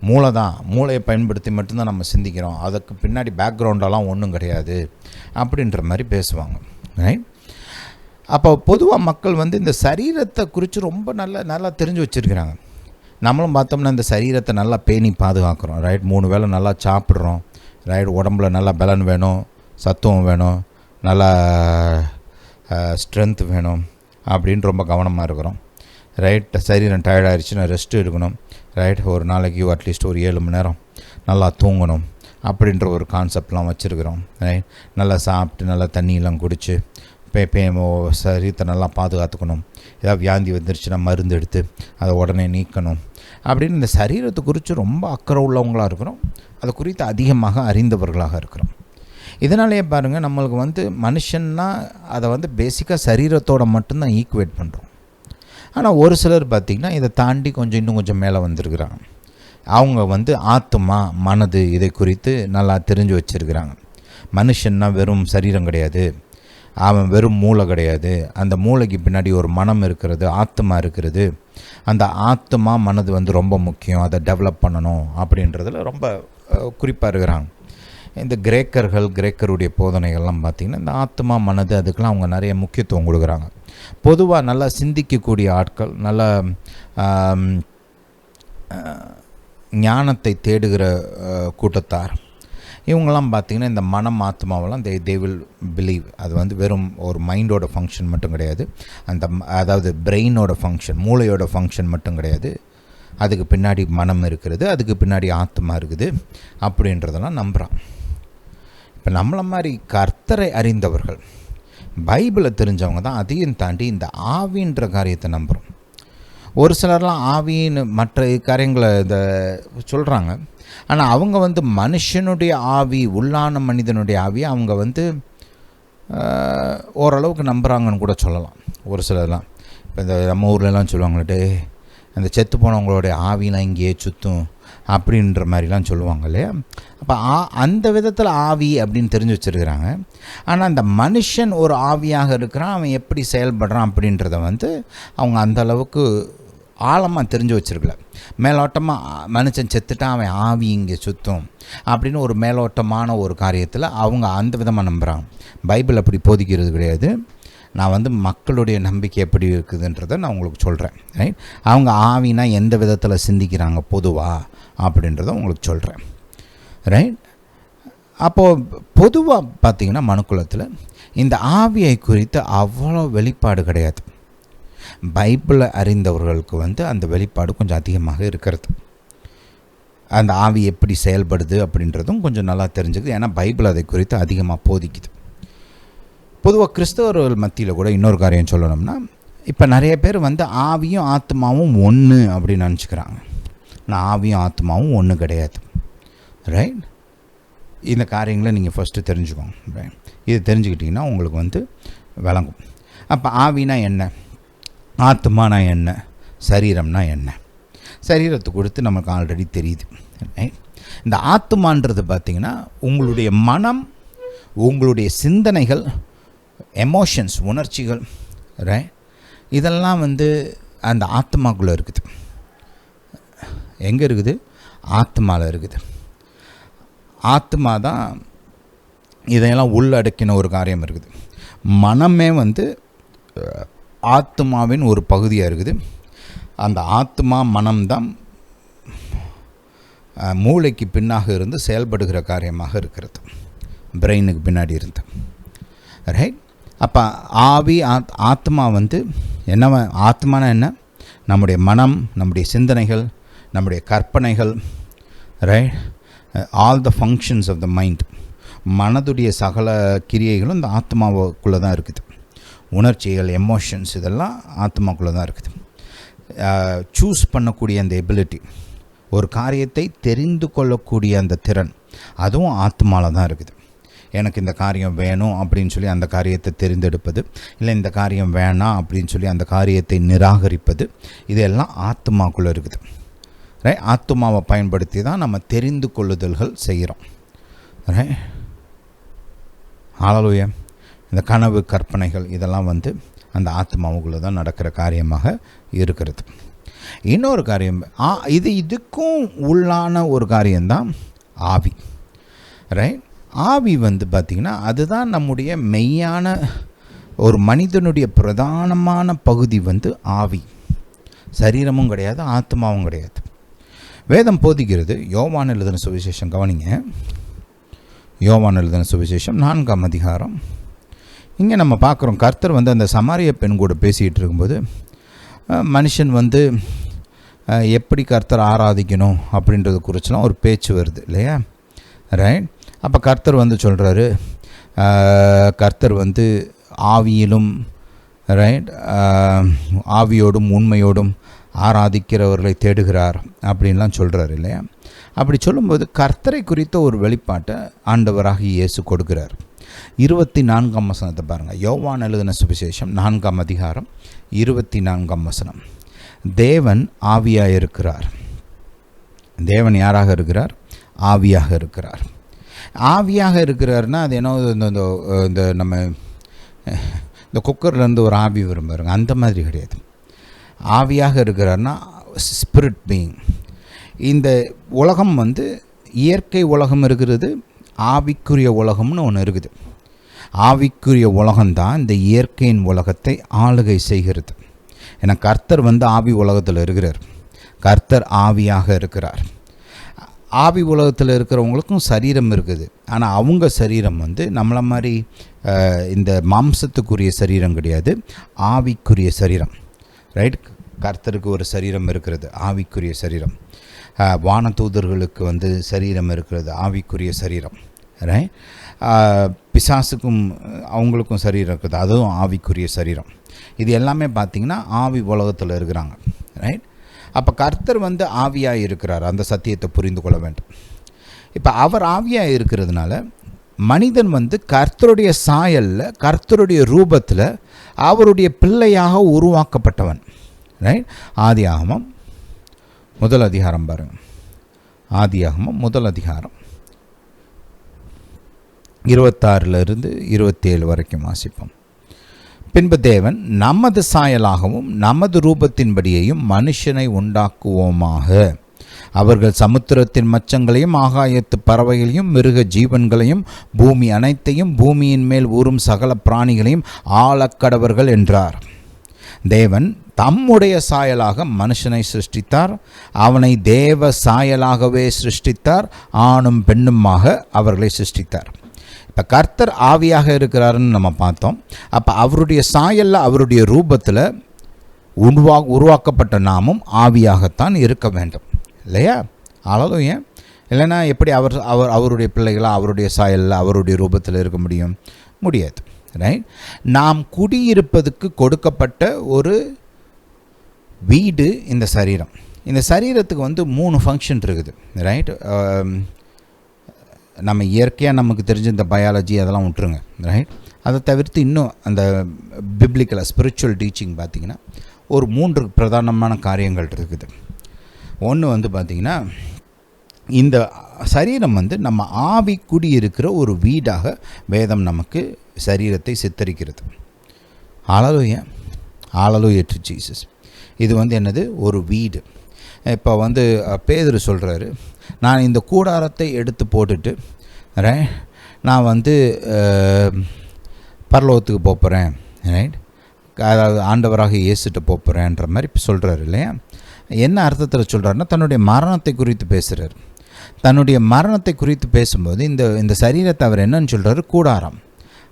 மூளை தான், மூளையை பயன்படுத்தி மட்டும்தான் நம்ம சிந்திக்கிறோம், அதுக்கு பின்னாடி பேக்ரவுண்டெல்லாம் ஒன்றும் கிடையாது அப்படின்ற மாதிரி பேசுவாங்க. ரைட். அப்போ பொதுவாக மக்கள் வந்து இந்த சரீரத்தை குறித்து ரொம்ப நல்லா தெரிஞ்சு வச்சுருக்கிறாங்க. நம்மளும் பார்த்தோம்னா இந்த சரீரத்தை நல்லா பேணி பாதுகாக்கிறோம். ரைட். 3 வேளை நல்லா சாப்பிட்றோம். ரைட். உடம்புல நல்லா பலன் வேணும், சத்துவம் வேணும், நல்லா ஸ்ட்ரென்த் வேணும் அப்படின்னு ரொம்ப கவனமாக இருக்கிறோம். ரைட். சரீரம் டயர்டாகிடுச்சுன்னா ரெஸ்ட் எடுக்கணும், ரைட். ஒரு நாளைக்கு அட்லீஸ்ட் ஒரு 7 மணி நேரம் நல்லா தூங்கணும் அப்படின்ற ஒரு கான்செப்ட்லாம் வச்சுருக்குறோம், ரைட். நல்லா சாப்பிட்டு நல்லா தண்ணியெல்லாம் குடித்து சரீரத்தை நல்லா பாதுகாத்துக்கணும். ஏதாவது வியாந்தி வந்துருச்சுன்னா மருந்து எடுத்து அதை உடனே நீக்கணும் அப்படின்னு இந்த சரீரத்தை குறித்து ரொம்ப அக்கறை உள்ளவங்களாக இருக்கிறோம், அதை குறித்து அதிகமாக அறிந்தவர்களாக இருக்கிறோம். இதனாலேயே பாருங்கள், நம்மளுக்கு மனுஷன்னா அதை பேசிக்காக சரீரத்தோடு மட்டும்தான் ஈக்குவேட் பண்ணுறோம். ஆனால் ஒரு சிலர் பார்த்திங்கன்னா இதை தாண்டி இன்னும் கொஞ்சம் மேலே வந்திருக்கிறாங்க. அவங்க ஆத்மா மனது இதை குறித்து நல்லா தெரிஞ்சு வச்சுருக்கிறாங்க. மனுஷன்னா வெறும் சரீரம் கிடையாது, அவன் வெறும் மூளை கிடையாது, அந்த மூளைக்கு பின்னாடி ஒரு மனம் இருக்கிறது, ஆத்மா இருக்கிறது. அந்த ஆத்மா மனது ரொம்ப முக்கியம், அதை டெவலப் பண்ணணும் அப்படின்றதில் ரொம்ப குறிப்பாக இருக்கிறாங்க. இந்த கிரேக்கருடைய போதனைகள்லாம் பார்த்திங்கன்னா இந்த ஆத்மா மனது அதுக்கெலாம் அவங்க நிறைய முக்கியத்துவம் கொடுக்குறாங்க. பொதுவாக நல்லா சிந்திக்கக்கூடிய ஆட்கள், நல்லா ஞானத்தை தேடுகிற கூட்டத்தார், இவங்கெல்லாம் பார்த்திங்கன்னா இந்த மனம் ஆத்மாவெல்லாம் தே வில் பிலீவ் அது வெறும் ஒரு மைண்டோட ஃபங்க்ஷன் மட்டும் கிடையாது, அதாவது பிரெயினோட ஃபங்க்ஷன், மூளையோட ஃபங்க்ஷன் மட்டும் கிடையாது, அதுக்கு பின்னாடி மனம் இருக்கிறது, அதுக்கு பின்னாடி ஆத்மா இருக்குது அப்படின்றதெல்லாம் நம்புகிறான். இப்போ நம்மளை மாதிரி கர்த்தரை அறிந்தவர்கள், பைபிளை தெரிஞ்சவங்க தான் அதையும் தாண்டி இந்த ஆவின்ற காரியத்தை நம்புகிறோம். ஒரு சிலர்லாம் ஆவின்னு மற்ற காரியங்களை இதை சொல்கிறாங்க, ஆனால் அவங்க மனுஷனுடைய ஆவி, உள்ளான மனிதனுடைய ஆவி அவங்க ஓரளவுக்கு நம்புகிறாங்கன்னு கூட சொல்லலாம். ஒரு சிலர்லாம் இப்போ இந்த நம்ம ஊர்லலாம் சொல்லுவாங்கள்டே, அந்த செத்து போனவங்களுடைய ஆவிலாம் இங்கேயே சுற்றும் அப்படின்ற மாதிரிலாம் சொல்லுவாங்க இல்லையா. அப்போ அந்த விதத்தில் ஆவி அப்படின்னு தெரிஞ்சு வச்சுருக்கிறாங்க. ஆனால் அந்த மனுஷன் ஒரு ஆவியாக இருக்கிறான், அவன் எப்படி செயல்படுறான் அப்படின்றத அவங்க அந்த அளவுக்கு ஆழமாக தெரிஞ்சு வச்சுருக்கல. மேலோட்டமாக மனுஷன் செத்துட்டான், அவன் ஆவி இங்கே சுற்றும் அப்படின்னு ஒரு மேலோட்டமான ஒரு காரியத்தில் அவங்க அந்த விதமாக நம்புகிறாங்க. பைபிள் அப்படி போதிக்கிறது கிடையாது. நான் மக்களுடைய நம்பிக்கை எப்படி இருக்குதுன்றதை நான் உங்களுக்கு சொல்கிறேன், ரைட். அவங்க ஆவினா எந்த விதத்தில் சிந்திக்கிறாங்க பொதுவாக அப்படின்றத உங்களுக்கு சொல்கிறேன், ரைட். அப்போது பொதுவாக பார்த்திங்கன்னா மனுக்குலத்தில் இந்த ஆவியை குறித்து அவ்வளோ வெளிப்பாடு கிடையாது. பைபிளை அறிந்தவர்களுக்கு அந்த வெளிப்பாடு கொஞ்சம் அதிகமாக இருக்கிறது. அந்த ஆவி எப்படி செயல்படுது அப்படின்றதும் கொஞ்சம் நல்லா தெரிஞ்சுக்குது. ஏன்னா பைபிள் அதை குறித்து அதிகமாக போதிக்குது. பொதுவாக கிறிஸ்தவர்கள் மத்தியில் கூட இன்னொரு காரியம் சொல்லணும்னா, இப்போ நிறைய பேர் ஆவியும் ஆத்மாவும் ஒன்று அப்படின்னு நினச்சிக்கிறாங்க. ஆனால் ஆவியும் ஆத்மாவும் ஒன்று கிடையாது, ரைட். இந்த காரியங்களை நீங்கள் ஃபஸ்ட்டு தெரிஞ்சுக்கோங்க, ரைட். இது தெரிஞ்சுக்கிட்டிங்கன்னா உங்களுக்கு விளங்கும். அப்போ ஆவினா என்ன, ஆத்மானா என்ன, சரீரம்னா என்ன? சரீரத்தை கொடுத்து நமக்கு ஆல்ரெடி தெரியுது, ரைட். இந்த ஆத்மான்றது பார்த்திங்கன்னா உங்களுடைய மனம், உங்களுடைய சிந்தனைகள், எமோஷன்ஸ், உணர்ச்சிகள், ரைட். இதெல்லாம் அந்த ஆத்மாக்குள்ளே இருக்குது. எங்கே இருக்குது? ஆத்மாவில் இருக்குது. ஆத்மா தான் இதையெல்லாம் உள்ளடக்கின ஒரு காரியம் இருக்குது. மனமே ஆத்மாவின் ஒரு பகுதியாக இருக்குது. அந்த ஆத்மா மனம்தான் மூளைக்கு பின்னாக இருந்து செயல்படுகிற காரியமாக இருக்கிறது, பிரெயினுக்கு பின்னாடி இருந்து, ரைட். அப்போ ஆவி ஆத்மா என்ன? ஆத்மானா என்ன? நம்முடைய மனம், நம்முடைய சிந்தனைகள், நம்முடைய கற்பனைகள், right. All the functions of the mind, மனதுடைய சகல கிரியைகளும் இந்த ஆத்மாவுக்குள்ளே தான் இருக்குது. உணர்ச்சிகள், எமோஷன்ஸ், இதெல்லாம் ஆத்மாக்குள்ளே தான் இருக்குது. சூஸ் பண்ணக்கூடிய அந்த எபிலிட்டி, ஒரு காரியத்தை தெரிந்து கொள்ளக்கூடிய அந்த திறன், அதுவும் ஆத்மாவில் தான் இருக்குது. எனக்கு இந்த காரியம் வேணும் அப்படின்னு சொல்லி அந்த காரியத்தை தெரிந்தெடுப்பது, இல்லை இந்த காரியம் வேணாம் அப்படின்னு சொல்லி அந்த காரியத்தை நிராகரிப்பது, இதெல்லாம் ஆத்மாக்குள்ளே இருக்குது, ரைட். ஆத்மாவை பயன்படுத்தி தான் நம்ம தெரிந்து கொள்ளுதல்கள் செய்கிறோம், ரைட். ஹல்லேலூயா. இந்த கனவு, கற்பனைகள் இதெல்லாம் அந்த ஆத்மாவுக்குள்ளே தான் நடக்கிற காரியமாக இருக்கிறது. இன்னொரு காரியம், இதுக்கும் உள்ளான ஒரு காரியம்தான் ஆவி, ரைட். ஆவி பார்த்திங்கன்னா அதுதான் நம்முடைய மெய்யான ஒரு மனிதனுடைய பிரதானமான பகுதி ஆவி. சரீரமும் கிடையாது, ஆத்மாவும் கிடையாது. வேதம் போதிக்கிறது. யோவான் எழுதின சுவிசேஷம் கவனிங்க. யோவான் எழுதின சுவிசேஷம் 4ஆம் அதிகாரம். இங்கே நம்ம பார்க்குறோம், கர்த்தர் அந்த சமாரிய பெண் கூட பேசிகிட்டு இருக்கும்போது மனுஷன் வந்து எப்படி கர்த்தர் ஆராதிக்கணும் அப்படின்றது குறிச்செலாம் ஒரு பேச்சு வருது இல்லையா, ரைட்? அப்போ கர்த்தர் வந்து சொல்கிறாரு, கர்த்தர் வந்து ஆவியிலும், ரைட், ஆவியோடும் உண்மையோடும் ஆராதிக்கிறவர்களை தேடுகிறார் அப்படின்லாம் சொல்கிறார் இல்லையா. அப்படி சொல்லும்போது கர்த்தரை குறித்த ஒரு வெளிப்பாட்டை ஆண்டவராகிய இயேசு கொடுக்கிறார். 24ஆம் வசனத்தை பாருங்கள். யோவான் எழுதின சுவிசேஷம் 4ஆம் அதிகாரம் 24ஆம் வசனம். தேவன் ஆவியாக இருக்கிறார். தேவன் யாராக இருக்கிறார்? ஆவியாக இருக்கிறார். ஆவியாக இருக்கிறார்னா அது என்ன, இந்த நம்ம இந்த குக்கர்லேருந்து ஒரு ஆவி வரும் பாருங்க, அந்த மாதிரி கிடையாது. ஆவியாக இருக்கிறார்னா ஸ்பிரிட் பீயிங். இந்த உலகம் வந்து இயற்கை உலகம் இருக்கிறது, ஆவிக்குரிய உலகம்னு ஒன்று இருக்குது. ஆவிக்குரிய உலகம்தான் இந்த இயற்கையின் உலகத்தை ஆளுகை செய்கிறது. ஏன்னா கர்த்தர் வந்து ஆவி உலகத்தில் இருக்கிறார், கர்த்தர் ஆவியாக இருக்கிறார். ஆவி உலகத்தில் இருக்கிறவங்களுக்கும் சரீரம் இருக்குது, ஆனால் அவங்க சரீரம் வந்து நம்மளை மாதிரி இந்த மாம்சத்துக்குரிய சரீரம் கிடையாது, ஆவிக்குரிய சரீரம், ரைட்? கர்த்தருக்கு ஒரு சரீரம் இருக்கிறது, ஆவிக்குரிய சரீரம். வானதூதர்களுக்கு வந்து சரீரம் இருக்கிறது, ஆவிக்குரிய சரீரம், ரைட்? பிசாசுக்கும் அவங்களுக்கும் சரீரம் இருக்குது, அதுவும் ஆவிக்குரிய சரீரம். இது எல்லாமே பார்த்திங்கன்னா ஆவி உலகத்தில் இருக்கிறாங்க, ரைட்? அப்போ கர்த்தர் வந்து ஆவியாக இருக்கிறார், அந்த சத்தியத்தை புரிந்து கொள்ள வேண்டும். இப்போ அவர் ஆவியாக இருக்கிறதுனால மனிதன் வந்து கர்த்தருடைய சாயலில், கர்த்தருடைய ரூபத்தில் அவருடைய பிள்ளையாக உருவாக்கப்பட்டவன், ரைட்? ஆதியாகமம் 1 அதிகாரம் பாருங்கள். ஆதியாகமம் 1 அதிகாரம் 26 27 வரைக்கும் வாசிப்போம். பின்பு தேவன் நமது சாயலாகவும் நமது ரூபத்தின்படியையும் மனுஷனை உண்டாக்குவோமாக. அவர்கள் சமுத்திரத்தின் மச்சங்களையும் ஆகாயத்து பறவைகளையும் மிருக ஜீவன்களையும் பூமி அனைத்தையும் பூமியின் மேல் ஊறும் சகல பிராணிகளையும் ஆளக்கடவர்கள் என்றார். தேவன் தம்முடைய சாயலாக மனுஷனை சிருஷ்டித்தார், அவனை தேவ சாயலாகவே சிருஷ்டித்தார், ஆணும் பெண்ணுமாக அவர்களை சிருஷ்டித்தார். இப்போ கர்த்தர் ஆவியாக இருக்கிறாருன்னு நம்ம பார்த்தோம். அப்போ அவருடைய சாயலில், அவருடைய ரூபத்தில் உருவாக்கப்பட்ட நாமும் ஆவியாகத்தான் இருக்க வேண்டும் இல்லையா? அல்லேலூயா. இல்லைன்னா எப்படி அவருடைய பிள்ளைகளாக அவருடைய சாயலில் அவருடைய ரூபத்தில் இருக்க முடியாது, ரைட்? நாம் குடியிருப்பதுக்கு கொடுக்கப்பட்ட ஒரு வீடு இந்த சரீரம். இந்த சரீரத்துக்கு வந்து 3 ஃபங்க்ஷன் இருக்குது, ரைட்? நம்ம இயற்கையாக நமக்கு தெரிஞ்ச இந்த பயாலஜி அதெல்லாம் விட்டுருங்க, ரைட்? அதை தவிர்த்து இன்னும் அந்த பிப்ளிக்கலாக ஸ்பிரிச்சுவல் டீச்சிங் பார்த்திங்கன்னா ஒரு 3 பிரதானமான காரியங்கள் இருக்குது. ஒன்று வந்து பார்த்திங்கன்னா, இந்த சரீரம் வந்து நம்ம ஆவி குடியிருக்கிற ஒரு வீடாக வேதம் நமக்கு சரீரத்தை சித்தரிக்கிறது. ஹல்லேலூயா, ஹல்லேலூயா டு ஜீசஸ். இது வந்து என்னது? ஒரு வீடு. இப்போ வந்து பேதுரு சொல்கிறாரு, நான் இந்த கூடாரத்தை எடுத்து போட்டுட்டு நான் வந்து பரலோகத்துக்கு போகிறேன், ரைட்? அதாவது ஆண்டவராக இயேசுட்டு போகிறேன்ற மாதிரி சொல்கிறாரு இல்லையா? என்ன அர்த்தத்தில் சொல்கிறாருன்னா, தன்னுடைய மரணத்தை குறித்து பேசுகிறார். தன்னுடைய மரணத்தை குறித்து பேசும்போது இந்த சரீரத்தை அவர் என்னன்னு சொல்கிறாரு? கூடாரம்,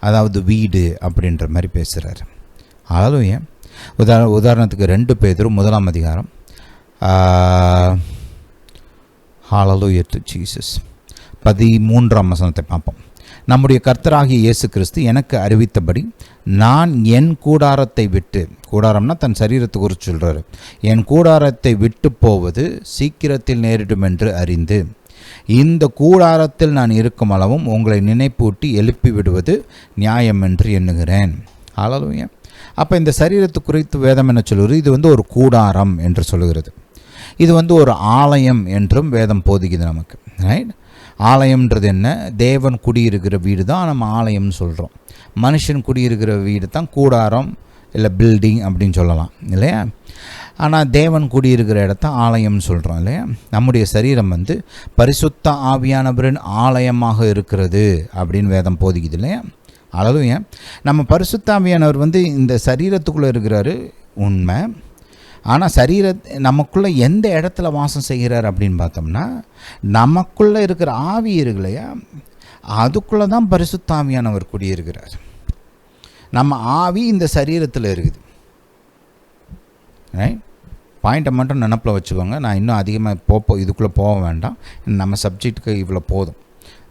அதாவது வீடு அப்படின்ற மாதிரி பேசுகிறார். ஹல்லேலூயா. உதாரணத்துக்கு 2 பேதுரு 1 அதிகாரம், ஹல்லேலூயா டு ஜீசஸ், 13ஆம் வசனத்தை பார்ப்போம். நம்முடைய கர்த்தராகிய இயேசு கிறிஸ்து எனக்கு அறிவித்தபடி நான் என் கூடாரத்தை விட்டு, கூடாரம்னா தன் சரீரத்தை குறித்து சொல்கிறாரு, என் கூடாரத்தை விட்டு போவது சீக்கிரத்தில் நேரிடும் என்று அறிந்து இந்த கூடாரத்தில் நான் இருக்கும் அளவும் உங்களை நினைப்பூட்டி எழுப்பி விடுவது நியாயம் என்று எண்ணுகிறேன். ஹல்லேலூயா. அப்போ இந்த சரீரத்தை குறித்து வேதம் என்ன சொல்லுகிறது? இது வந்து ஒரு கூடாரம் என்று சொல்லுகிறது. இது வந்து ஒரு ஆலயம் என்றும் வேதம் போதிக்குது நமக்கு, ரைட்? ஆலயம்ன்றது என்ன? தேவன் குடியிருக்கிற வீடு தான் நம்ம ஆலயம்னு சொல்கிறோம். மனுஷன் குடியிருக்கிற வீடு தான் கூடாரம் இல்லை பில்டிங் அப்படின்னு சொல்லலாம் இல்லையா? ஆனால் தேவன் குடியிருக்கிற இடத்த ஆலயம்னு சொல்கிறோம் இல்லையா? நம்முடைய சரீரம் வந்து பரிசுத்த ஆவியானவரின் ஆலயமாக இருக்கிறது அப்படின்னு வேதம் போதிக்குது இல்லையா? ஹல்லேலூயா. நம்ம பரிசுத்த ஆவியானவர் வந்து இந்த சரீரத்துக்குள்ளே இருக்கிறாரு, உண்மை. ஆனால் நமக்குள்ளே எந்த இடத்துல வாசம் செய்கிறார் அப்படின்னு பார்த்தோம்னா, நமக்குள்ளே இருக்கிற ஆவி இருக்கு இல்லையா, அதுக்குள்ளே தான் பரிசுத்த ஆவியானவர் குடியிருக்கிறார். நம்ம ஆவி இந்த சரீரத்தில் இருக்குது, ரைட். பாயிண்ட்டை மட்டும் நினப்பில் வச்சுக்கோங்க. நான் இன்னும் அதிகமாக இதுக்குள்ளே போக வேண்டாம். நம்ம சப்ஜெக்ட்டுக்கு இவ்வளோ போதும்.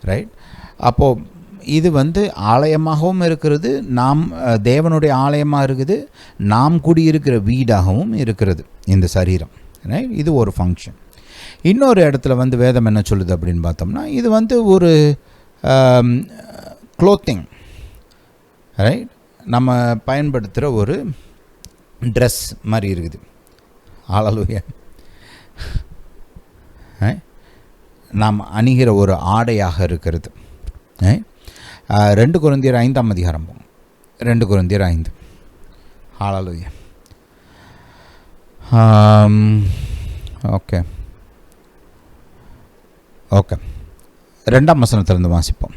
ரைட். அப்போது இது வந்து ஆலயமாகவும் இருக்கிறது, நாம் தேவனுடைய ஆலயமாக இருக்குது, நாம் குடியிருக்கிற வீடாகவும் இருக்கிறது இந்த சரீரம். ரைட். இது ஒரு ஃபங்க்ஷன். இன்னொரு இடத்துல வந்து வேதம் என்ன சொல்லுது அப்படின்னு பார்த்தோம்னா, இது வந்து ஒரு க்ளோத்திங். ரைட். நம்ம பயன்படுத்துகிற ஒரு ட்ரெஸ் மாதிரி இருக்குது. ஹல்லேலூயா. நாம் அணிகிற ஒரு ஆடையாக இருக்கிறது. 2 கொரிந்தியர் 5ஆம் அதிகாரம் 2 கொரிந்தியர் 5. ஹல்லேலூயா. ஓகே 2ஆம் வசனத்திலிருந்து வாசிப்போம்.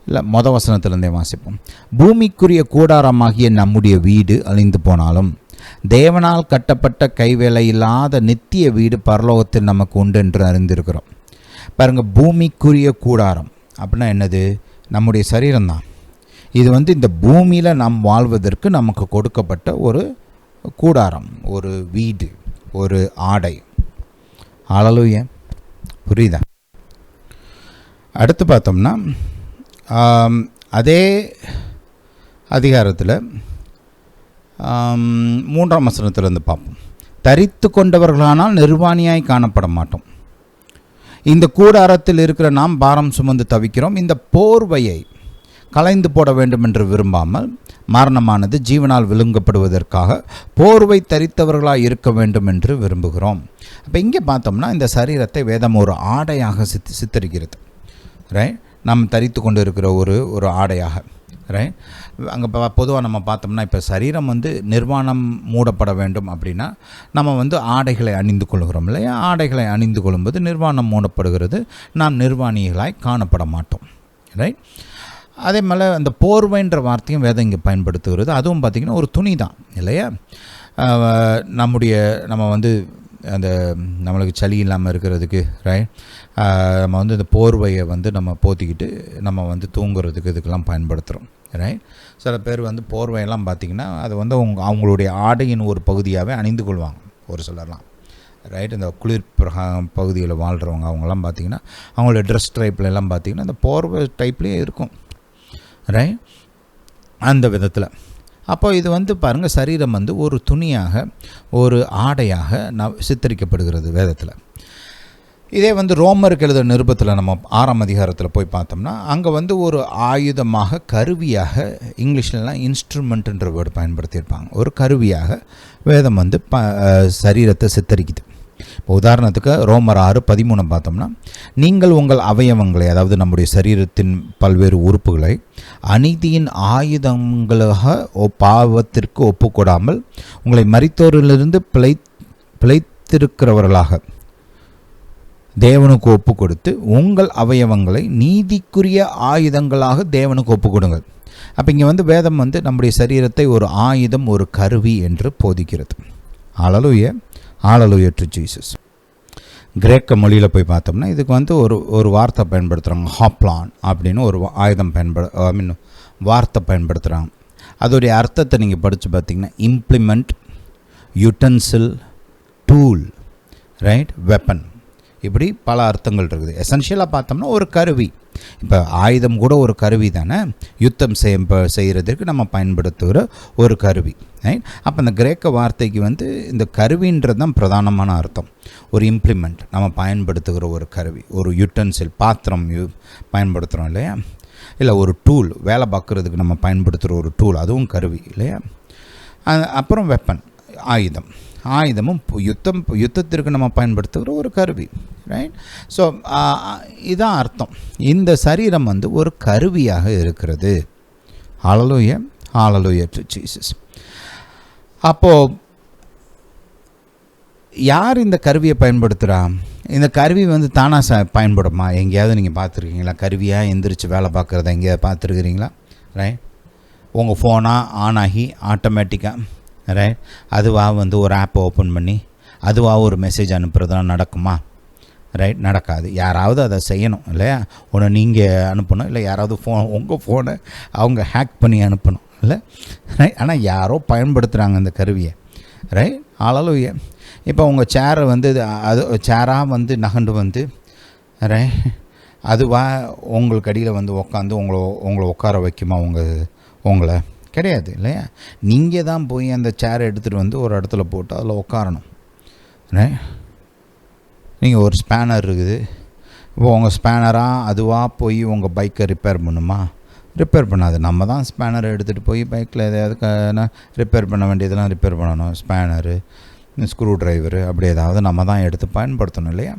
இல்லை, வசனத்திலிருந்தே வாசிப்போம். பூமிக்குரிய கூடாரமாகிய நம்முடைய வீடு அழிந்து போனாலும் தேவனால் கட்டப்பட்ட கைவேலை இல்லாத நித்திய வீடு பரலோகத்தில் நமக்கு உண்டு என்று அறிந்திருக்கிறோம். பாருங்கள், பூமிக்குரிய கூடாரம் அப்படின்னா என்னது? நம்முடைய சரீரம்தான். இது வந்து இந்த பூமியில் நாம் வாழ்வதற்கு நமக்கு கொடுக்கப்பட்ட ஒரு கூடாரம், ஒரு வீடு, ஒரு ஆடை. ஹல்லேலூயா. புரியுதா? அடுத்து பார்த்தோம்னா அதே அதிகாரத்தில் 3ஆம் வசனத்திலிருந்து பார்ப்போம். தரித்து கொண்டவர்களானால் நிர்வாணியாய் காணப்பட மாட்டோம். இந்த கூடாரத்தில் இருக்கிற நாம் பாரம் சுமந்து தவிக்கிறோம். இந்த போர்வையை களைந்து போட வேண்டும் என்று விரும்பாமல் மரணமானது ஜீவனால் விழுங்கப்படுவதற்காக போர்வை தரித்தவர்களாக இருக்க வேண்டும் என்று விரும்புகிறோம். அப்போ இங்கே பார்த்தோம்னா இந்த சரீரத்தை வேதம் ஒரு ஆடையாக சித்தரிக்கிறது. ரைட். நாம் தரித்து கொண்டு இருக்கிற ஒரு ஆடையாக. ரைட். அங்கே பொதுவாக நம்ம பார்த்தோம்னா இப்போ சரீரம் வந்து நிர்வாணம் மூடப்பட வேண்டும் அப்படின்னா நம்ம வந்து ஆடைகளை அணிந்து கொள்கிறோம் இல்லையா? ஆடைகளை அணிந்து கொள்ளும்போது நிர்வாணம் மூடப்படுகிறது, நாம் நிர்வாணிகளாய் காணப்பட மாட்டோம். ரைட். அதே மாதிரி அந்த போர்வைன்ற வார்த்தையும் வேதம் இங்கே பயன்படுத்துகிறது. அதுவும் பார்த்திங்கன்னா ஒரு துணி தான் இல்லையா? நம்ம வந்து அந்த நம்மளுக்கு சளி இல்லாமல் இருக்கிறதுக்கு, ரைட், நம்ம வந்து இந்த போர்வையை வந்து நம்ம போத்திக்கிட்டு நம்ம வந்து தூங்குறதுக்கு இதுக்கெல்லாம் பயன்படுத்துகிறோம். ரைட். சில பேர் வந்து போர்வையெல்லாம் பார்த்திங்கன்னா அது வந்து அவங்களுடைய ஆடையின் ஒரு பகுதியாகவே அணிந்து கொள்வாங்க ஒரு சிலர்லாம். ரைட். இந்த குளிர் பகுதியில் வாழ்கிறவங்க அவங்கெல்லாம் பார்த்திங்கன்னா அவங்களோட ட்ரெஸ் டைப்லெல்லாம் பார்த்திங்கன்னா இந்த போர்வை டைப்லேயே இருக்கும். ரைட். அந்த விதத்தில் அப்போ இது வந்து பாருங்கள், சரீரம் வந்து ஒரு துணியாக, ஒரு ஆடையாக சித்தரிக்கப்படுகிறது வேதத்தில். இதே வந்து ரோமருக்கு எழுத நிருபத்தில் நம்ம 6ஆம் அதிகாரத்தில் போய் பார்த்தோம்னா அங்கே வந்து ஒரு ஆயுதமாக, கருவியாக, இங்கிலீஷ்லலாம் இன்ஸ்ட்ருமெண்ட்ன்ற வேர்டு பயன்படுத்தியிருப்பாங்க. ஒரு கருவியாக வேதம் வந்து சரீரத்தை சித்தரிக்குது. இப்போ உதாரணத்துக்கு ரோமர் 6:13 பார்த்தோம்னா, நீங்கள் உங்கள் அவயவங்களை, அதாவது நம்முடைய சரீரத்தின் பல்வேறு உறுப்புகளை அநீதியின் ஆயுதங்களாக பாவத்திற்கு ஒப்புக்கொடாமல் உங்களை மரித்தோரிலிருந்து பிழைத்திருக்கிறவர்களாக தேவனுக்கு ஒப்பு கொடுத்து உங்கள் அவயவங்களை நீதிக்குரிய ஆயுதங்களாக தேவனுக்கு ஒப்பு கொடுங்கள். அப்போ இங்கே வந்து வேதம் வந்து நம்முடைய சரீரத்தை ஒரு ஆயுதம், ஒரு கருவி என்று போதிக்கிறது. ஹல்லேலூயா. Hallelujah to Jesus. கிரேக்க மொழியில் போய் பார்த்தோம்னா இதுக்கு வந்து ஒரு வார்த்தை பயன்படுத்துகிறாங்க, ஹாப்லான் அப்படின்னு ஒரு ஆயுதம் வார்த்தை பயன்படுத்துகிறாங்க. அதோடைய அர்த்தத்தை நீங்கள் படித்து பார்த்தீங்கன்னா இம்ப்ளிமெண்ட், யுட்டன்சில், டூல், ரைட், வெப்பன், இப்படி பல அர்த்தங்கள் இருக்குது. எசென்ஷியலாக பார்த்தோம்னா ஒரு கருவி. இப்போ ஆயுதம் கூட ஒரு கருவி தானே, யுத்தம் செய்கிறதுக்கு நம்ம பயன்படுத்துகிற ஒரு கருவி. ரைட். அப்போ இந்த கிரேக்க வார்த்தைக்கு வந்து இந்த கருவின்றது தான் பிரதானமான அர்த்தம். ஒரு இம்ப்ளிமெண்ட், நம்ம பயன்படுத்துகிற ஒரு கருவி, ஒரு யுட்டன்சில், பாத்திரம் பயன்படுத்துகிறோம் இல்லையா? இல்லை ஒரு டூல், வேலை பார்க்குறதுக்கு நம்ம பயன்படுத்துகிற ஒரு டூல், அதுவும் கருவி இல்லையா? அப்புறம் வெப்பன், ஆயுதம். ஆயுதமும் யுத்தத்திற்கு நம்ம பயன்படுத்துகிற ஒரு கருவி. ரைட். ஸோ இதுதான் அர்த்தம். இந்த சரீரம் வந்து ஒரு கருவியாக இருக்கிறது. ஹல்லேலூயா. Hallelujah to Jesus. அப்போது யார் இந்த கருவியை பயன்படுத்துகிறா? இந்த கருவி வந்து தானாக பயன்படுமா? எங்கேயாவது நீங்கள் பார்த்துருக்கீங்களா? கருவியாக எந்திரிச்சு வேலை பார்க்குறத எங்கேயாவது பார்த்துருக்குறீங்களா? ரைட். உங்கள் ஃபோனாக ஆன் ஆகி ஆட்டோமேட்டிக்காக, ரைட், அதுவாக வந்து ஒரு ஆப்பை ஓப்பன் பண்ணி அதுவாக ஒரு மெசேஜ் அனுப்புறதுலாம் நடக்குமா? ரைட், நடக்காது. யாராவது அதை செய்யணும் இல்லையா? ஒன்று நீங்கள் அனுப்பணும், இல்லை யாராவது உங்கள் ஃபோனை அவங்க ஹேக் பண்ணி அனுப்பணும் இல்லை? ரைட். ஆனால் யாரோ பயன்படுத்துகிறாங்க இந்த கருவியை. ரைட். ஹல்லேலூயா. இப்போ உங்கள் சேரை வந்து அது சேராக வந்து நகண்டு வந்து ரைட் அதுவாக உங்களுக்கு அடியில் வந்து உட்காந்து உங்களை உட்கார வைக்குமா உங்களை? கிடையாது இல்லையா? நீங்கள் தான் போய் அந்த சேரை எடுத்துகிட்டு வந்து ஒரு இடத்துல போட்டு அதில் உட்காரணும். ரைட். நீங்கள் ஒரு ஸ்பேனர் இருக்குது, இப்போ உங்கள் ஸ்பேனராக அதுவாக போய் உங்கள் பைக்கை ரிப்பேர் பண்ணுமா? ரிப்பேர் பண்ணாது. நம்ம தான் ஸ்பேனரை எடுத்துகிட்டு போய் பைக்கில் எதாவது ரிப்பேர் பண்ண வேண்டியதெல்லாம் ரிப்பேர் பண்ணணும். ஸ்பேனரு, ஸ்க்ரூ டிரைவரு அப்படி ஏதாவது நம்ம தான் எடுத்து பயன்படுத்தணும் இல்லையா?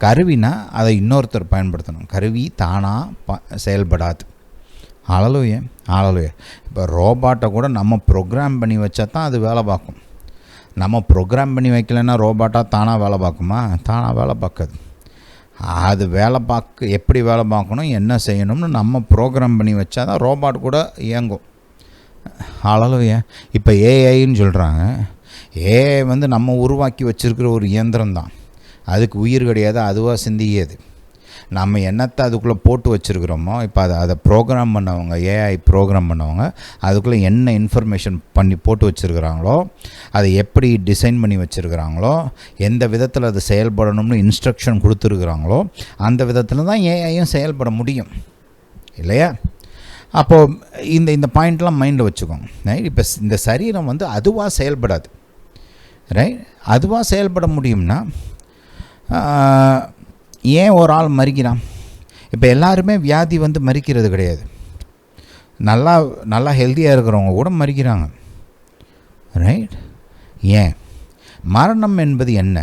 கருவினா அதை இன்னொருத்தர் பயன்படுத்தணும். கருவி தானாக செயல்படாது. ஹல்லேலூயா. ஹல்லேலூயா. இப்போ ரோபாட்டை கூட நம்ம ப்ரோக்ராம் பண்ணி வச்சா தான் அது வேலை பார்க்கும். நம்ம ப்ரோக்ராம் பண்ணி வைக்கலைன்னா ரோபாட்டாக தானாக வேலை பார்க்குமா? தானாக வேலை பார்க்காது. அது எப்படி வேலை பார்க்கணும், என்ன செய்யணும்னு நம்ம ப்ரோக்ராம் பண்ணி வச்சா தான் ரோபாட் கூட இயங்கும். ஹல்லேலூயா. இப்போ ஏஐன்னு சொல்கிறாங்க. ஏஐ வந்து நம்ம உருவாக்கி வச்சுருக்கிற ஒரு இயந்திரம் தான். அதுக்கு உயிர் கிடையாது, அதுவாக சிந்தியது. நம்ம என்னத்தை அதுக்குள்ளே போட்டு வச்சுருக்கிறோமோ, இப்போ அதை ப்ரோக்ராம் பண்ணவங்க, ஏஐ ப்ரோக்ராம் பண்ணவங்க அதுக்குள்ளே என்ன இன்ஃபர்மேஷன் பண்ணி போட்டு வச்சுருக்கிறாங்களோ, அதை எப்படி டிசைன் பண்ணி வச்சுருக்கிறாங்களோ, எந்த விதத்தில் அது செயல்படணும்னு இன்ஸ்ட்ரக்ஷன் கொடுத்துருக்குறாங்களோ அந்த விதத்தில் தான் ஏஐயும் செயல்பட முடியும் இல்லையா? அப்போது இந்த பாயிண்ட்லாம் மைண்டில் வச்சுக்கோங்க. ரைட். இப்போ இந்த சரீரம் வந்து அதுவாக செயல்படாது. ரைட். அதுவாக செயல்பட முடியும்னா ஏன் ஒரு ஆள் மறிக்கிறான்? இப்போ எல்லாருமே வியாதி வந்து மறிக்கிறது கிடையாது. நல்லா ஹெல்த்தியாக இருக்கிறவங்க கூட மறிக்கிறாங்க. ரைட். ஏன்? மரணம் என்பது என்ன?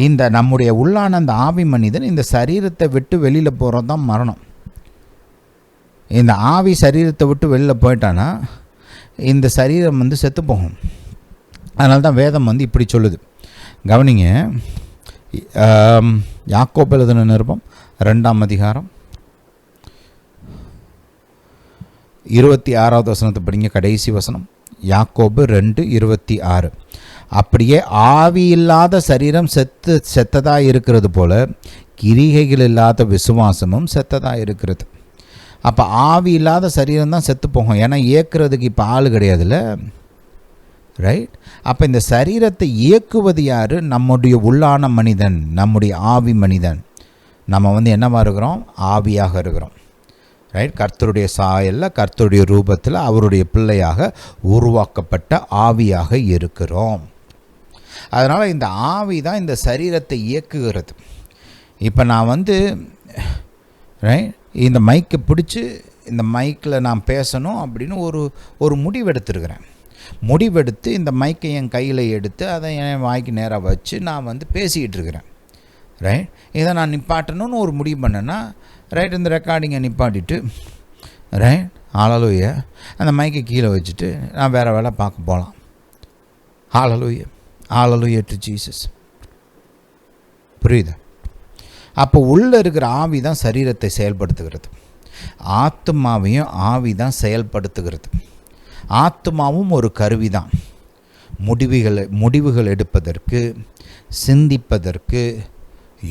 இந்த நம்முடைய உள்ளான அந்த ஆவி மனிதன் இந்த சரீரத்தை விட்டு வெளியில் போகிறது தான் மரணம். இந்த ஆவி சரீரத்தை விட்டு வெளியில் போயிட்டான்னா இந்த சரீரம் வந்து செத்து போகும். அதனால தான் வேதம் வந்து இப்படி சொல்லுது. கவனிங்க. யாக்கோபு எழுதின நிருபம் 2ஆம் அதிகாரம் 26வது வசனத்தை படிங்க. கடைசி வசனம் யாக்கோபு 2:26. அப்படியே ஆவி இல்லாத சரீரம் செத்ததாக இருக்கிறது போல கிரிகைகள் இல்லாத விசுவாசமும் செத்ததாக இருக்கிறது. அப்போ ஆவி இல்லாத சரீரம் தான் செத்து போகும். ஏன்னா இயக்குறதுக்கு இப்போ ஆள் கிடையாதுல்ல. ரைட். அப்போ இந்த சரீரத்தை இயக்குவது யார்? நம்முடைய உள்ளான மனிதன், நம்முடைய ஆவி மனிதன். நம்ம வந்து என்னவாக இருக்கிறோம்? ஆவியாக இருக்கிறோம். ரைட். கர்த்தருடைய சாயலில், கர்த்தருடைய ரூபத்தில் அவருடைய பிள்ளையாக உருவாக்கப்பட்ட ஆவியாக இருக்கிறோம். அதனால் இந்த ஆவி தான் இந்த சரீரத்தை இயக்குகிறது. இப்போ நான் வந்து ரைட் இந்த மைக்கை பிடிச்சி இந்த மைக்கில் நான் பேசணும் அப்படின்னு ஒரு முடிவெடுத்துருக்கிறேன். முடிவெடுத்து இந்த மைக்கை என் கையில் எடுத்து அதை என் வாய்க்கு நேராக வச்சு நான் வந்து பேசிக்கிட்டு இருக்கிறேன். ரைட். இதை நான் நிப்பாட்டணும்னு ஒரு முடிவு பண்ணேன்னா ரைட் இந்த ரெக்கார்டிங்கை நிப்பாட்டிட்டு ரைட் ஹல்லேலூயா அந்த மைக்கை கீழே வச்சுட்டு நான் வேறு வேலை பார்க்க போகலாம். ஹல்லேலூயா. Hallelujah to Jesus. புரியுதா? அப்போ உள்ளே இருக்கிற ஆவி தான் சரீரத்தை செயல்படுத்துகிறது. ஆத்துமாவையும் ஆவி தான் செயல்படுத்துகிறது. ஆத்துமாவும் ஒரு கருவி தான். முடிவுகள் எடுப்பதற்கு, சிந்திப்பதற்கு,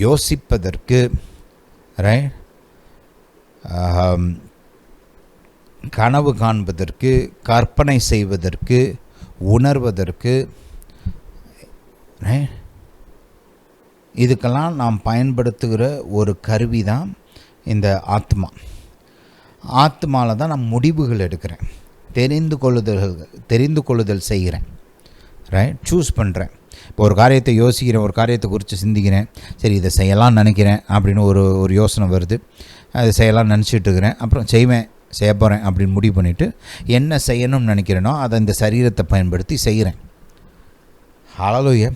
யோசிப்பதற்கு, ரைட், கனவு காண்பதற்கு, கற்பனை செய்வதற்கு, உணர்வதற்கு, ரைட், இதுக்கெல்லாம் நாம் பயன்படுத்துகிற ஒரு கருவி தான் இந்த ஆத்மா. ஆத்மாவில் தான் நான் முடிவுகள் எடுக்கிறேன், தெரிந்து கொள்ளுதல் செய்கிறேன். ரைட். சூஸ் பண்ணுறேன். இப்போ ஒரு காரியத்தை யோசிக்கிறேன், ஒரு காரியத்தை குறித்து சிந்திக்கிறேன். சரி இதை செய்யலாம்னு நினைக்கிறேன் அப்படின்னு ஒரு யோசனை வருது. அதை செய்யலாம்னு நினச்சிட்டு இருக்கிறேன். அப்புறம் செய்ய போகிறேன் அப்படின்னு முடிவு பண்ணிவிட்டு என்ன செய்யணும்னு நினைக்கிறேனோ அதை இந்த சரீரத்தை பயன்படுத்தி செய்கிறேன். ஹல்லேலூயா.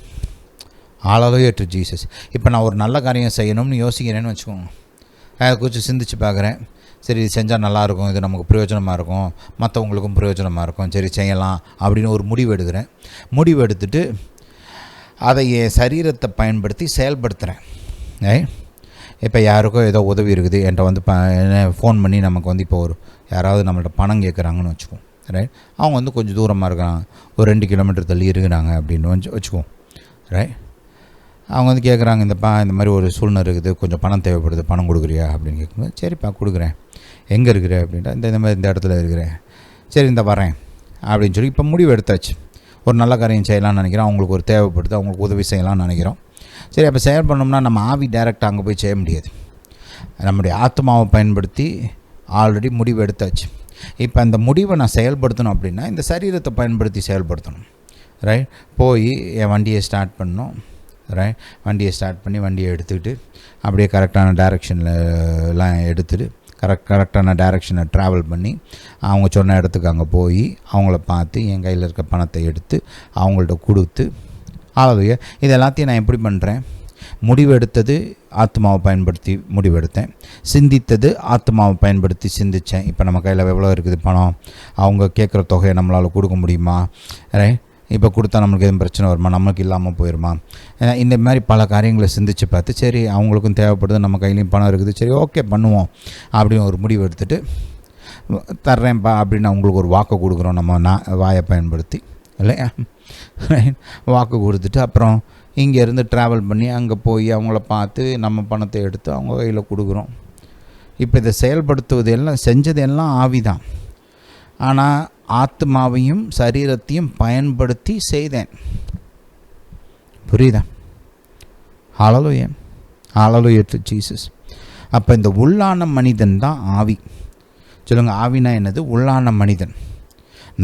Hallelujah to Jesus. இப்போ நான் ஒரு நல்ல காரியம் செய்யணும்னு யோசிக்கிறேன்னு வச்சுக்கோங்க. அதை குறித்து சிந்திச்சு பார்க்குறேன். சரி இது செஞ்சால் நல்லாயிருக்கும், இது நமக்கு பிரயோஜனமாக இருக்கும், மற்றவங்களுக்கும் பிரயோஜனமாக இருக்கும், சரி செய்யலாம் அப்படின்னு ஒரு முடிவு எடுக்கிறேன். முடிவு எடுத்துட்டு அதை என் சரீரத்தை பயன்படுத்தி செயல்படுத்துகிறேன். இப்போ யாருக்கோ ஏதோ உதவி இருக்குது, என்கிட்ட வந்து ஃபோன் பண்ணி நமக்கு வந்து இப்போ யாராவது நம்மள்ட்ட பணம் கேட்குறாங்கன்னு வச்சுக்குவோம். ரைட். அவங்க வந்து கொஞ்சம் தூரமாக இருக்கிறாங்க, ஒரு 2 கிலோமீட்டர் தள்ளி இருக்கிறாங்க அப்படின்னு வச்சுக்குவோம். ரைட். அவங்க வந்து கேட்குறாங்க, இந்த மாதிரி ஒரு சூழ்நிலை இருக்குது, கொஞ்சம் பணம் தேவைப்படுது, பணம் கொடுக்குறியா அப்படின்னு கேட்கும்போது சரிப்பா கொடுக்குறேன். எங்கே இருக்கிற அப்படின்ட்டா இந்த மாதிரி இந்த இடத்துல இருக்கிறேன். சரி இந்த வரேன் அப்படின்னு சொல்லி இப்போ முடிவு எடுத்தாச்சு. ஒரு நல்ல காரியம் செய்யலாம்னு நினைக்கிறோம், அவங்களுக்கு ஒரு தேவைப்படுது, அவங்களுக்கு உதவி செய்யலாம்னு நினைக்கிறோம். சரி, அப்போ செயல்படணும்னா நம்ம ஆவி டைரெக்டாக அங்கே போய் செய்ய முடியாது. நம்முடைய ஆத்மாவை பயன்படுத்தி ஆல்ரெடி முடிவு எடுத்தாச்சு. இப்போ அந்த முடிவை நான் செயல்படுத்தணும் அப்படின்னா இந்த சரீரத்தை பயன்படுத்தி செயல்படுத்தணும். ரைட், போய் என் வண்டியை ஸ்டார்ட் பண்ணணும். ரைட், வண்டியை ஸ்டார்ட் பண்ணி வண்டியை எடுத்துக்கிட்டு அப்படியே கரெக்டான டைரெக்ஷன்லாம் எடுத்துகிட்டு கரெக்டான டைரெக்ஷனை ட்ராவல் பண்ணி அவங்க சொன்ன இடத்துக்கு அங்கே போய் அவங்கள பார்த்து என் கையில் இருக்க பணத்தை எடுத்து அவங்கள்ட்ட கொடுத்து ஆளுடைய இது எல்லாத்தையும் நான் எப்படி பண்ணுறேன்? முடிவெடுத்தது ஆத்மாவை பயன்படுத்தி முடிவெடுத்தேன், சிந்தித்தது ஆத்மாவை பயன்படுத்தி சிந்தித்தேன். இப்போ நம்ம கையில் எவ்வளோ இருக்குது பணம், அவங்க கேட்குற தொகையை நம்மளால் கொடுக்க முடியுமா? ரைட், இப்போ கொடுத்தா நம்மளுக்கு எதுவும் பிரச்சனை வருமா, நம்மளுக்கு இல்லாமல் போயிடுமா? இந்த மாதிரி பல காரியங்களை சிந்தித்து பார்த்து சரி அவங்களுக்கும் தேவைப்படுது, நம்ம கையிலையும் பணம் இருக்குது, சரி ஓகே பண்ணுவோம் அப்படின்னு ஒரு முடிவு எடுத்துகிட்டு தர்றேன்ப்பா அப்படின்னு அவங்களுக்கு ஒரு வாக்கு கொடுக்குறோம் நம்ம வாயை பயன்படுத்தி இல்லையா? வாக்கு கொடுத்துட்டு அப்புறம் இங்கேருந்து ட்ராவல் பண்ணி அங்கே போய் அவங்கள பார்த்து நம்ம பணத்தை எடுத்து அவங்க கையில் கொடுக்குறோம். இப்போ இதை செயல்படுத்துவது எல்லாம் செஞ்சது எல்லாம் ஆவிதான். ஆனால் ஆத்மாவையும் சரீரத்தையும் பயன்படுத்தி செய்தேன். புரியுதா? ஹல்லேலூயா, ஹல்லேலூயா டு ஜீசஸ். அப்போ இந்த உள்ளான மனிதன் தான் ஆவி. சொல்லுங்கள், ஆவினா என்னது? உள்ளான மனிதன்.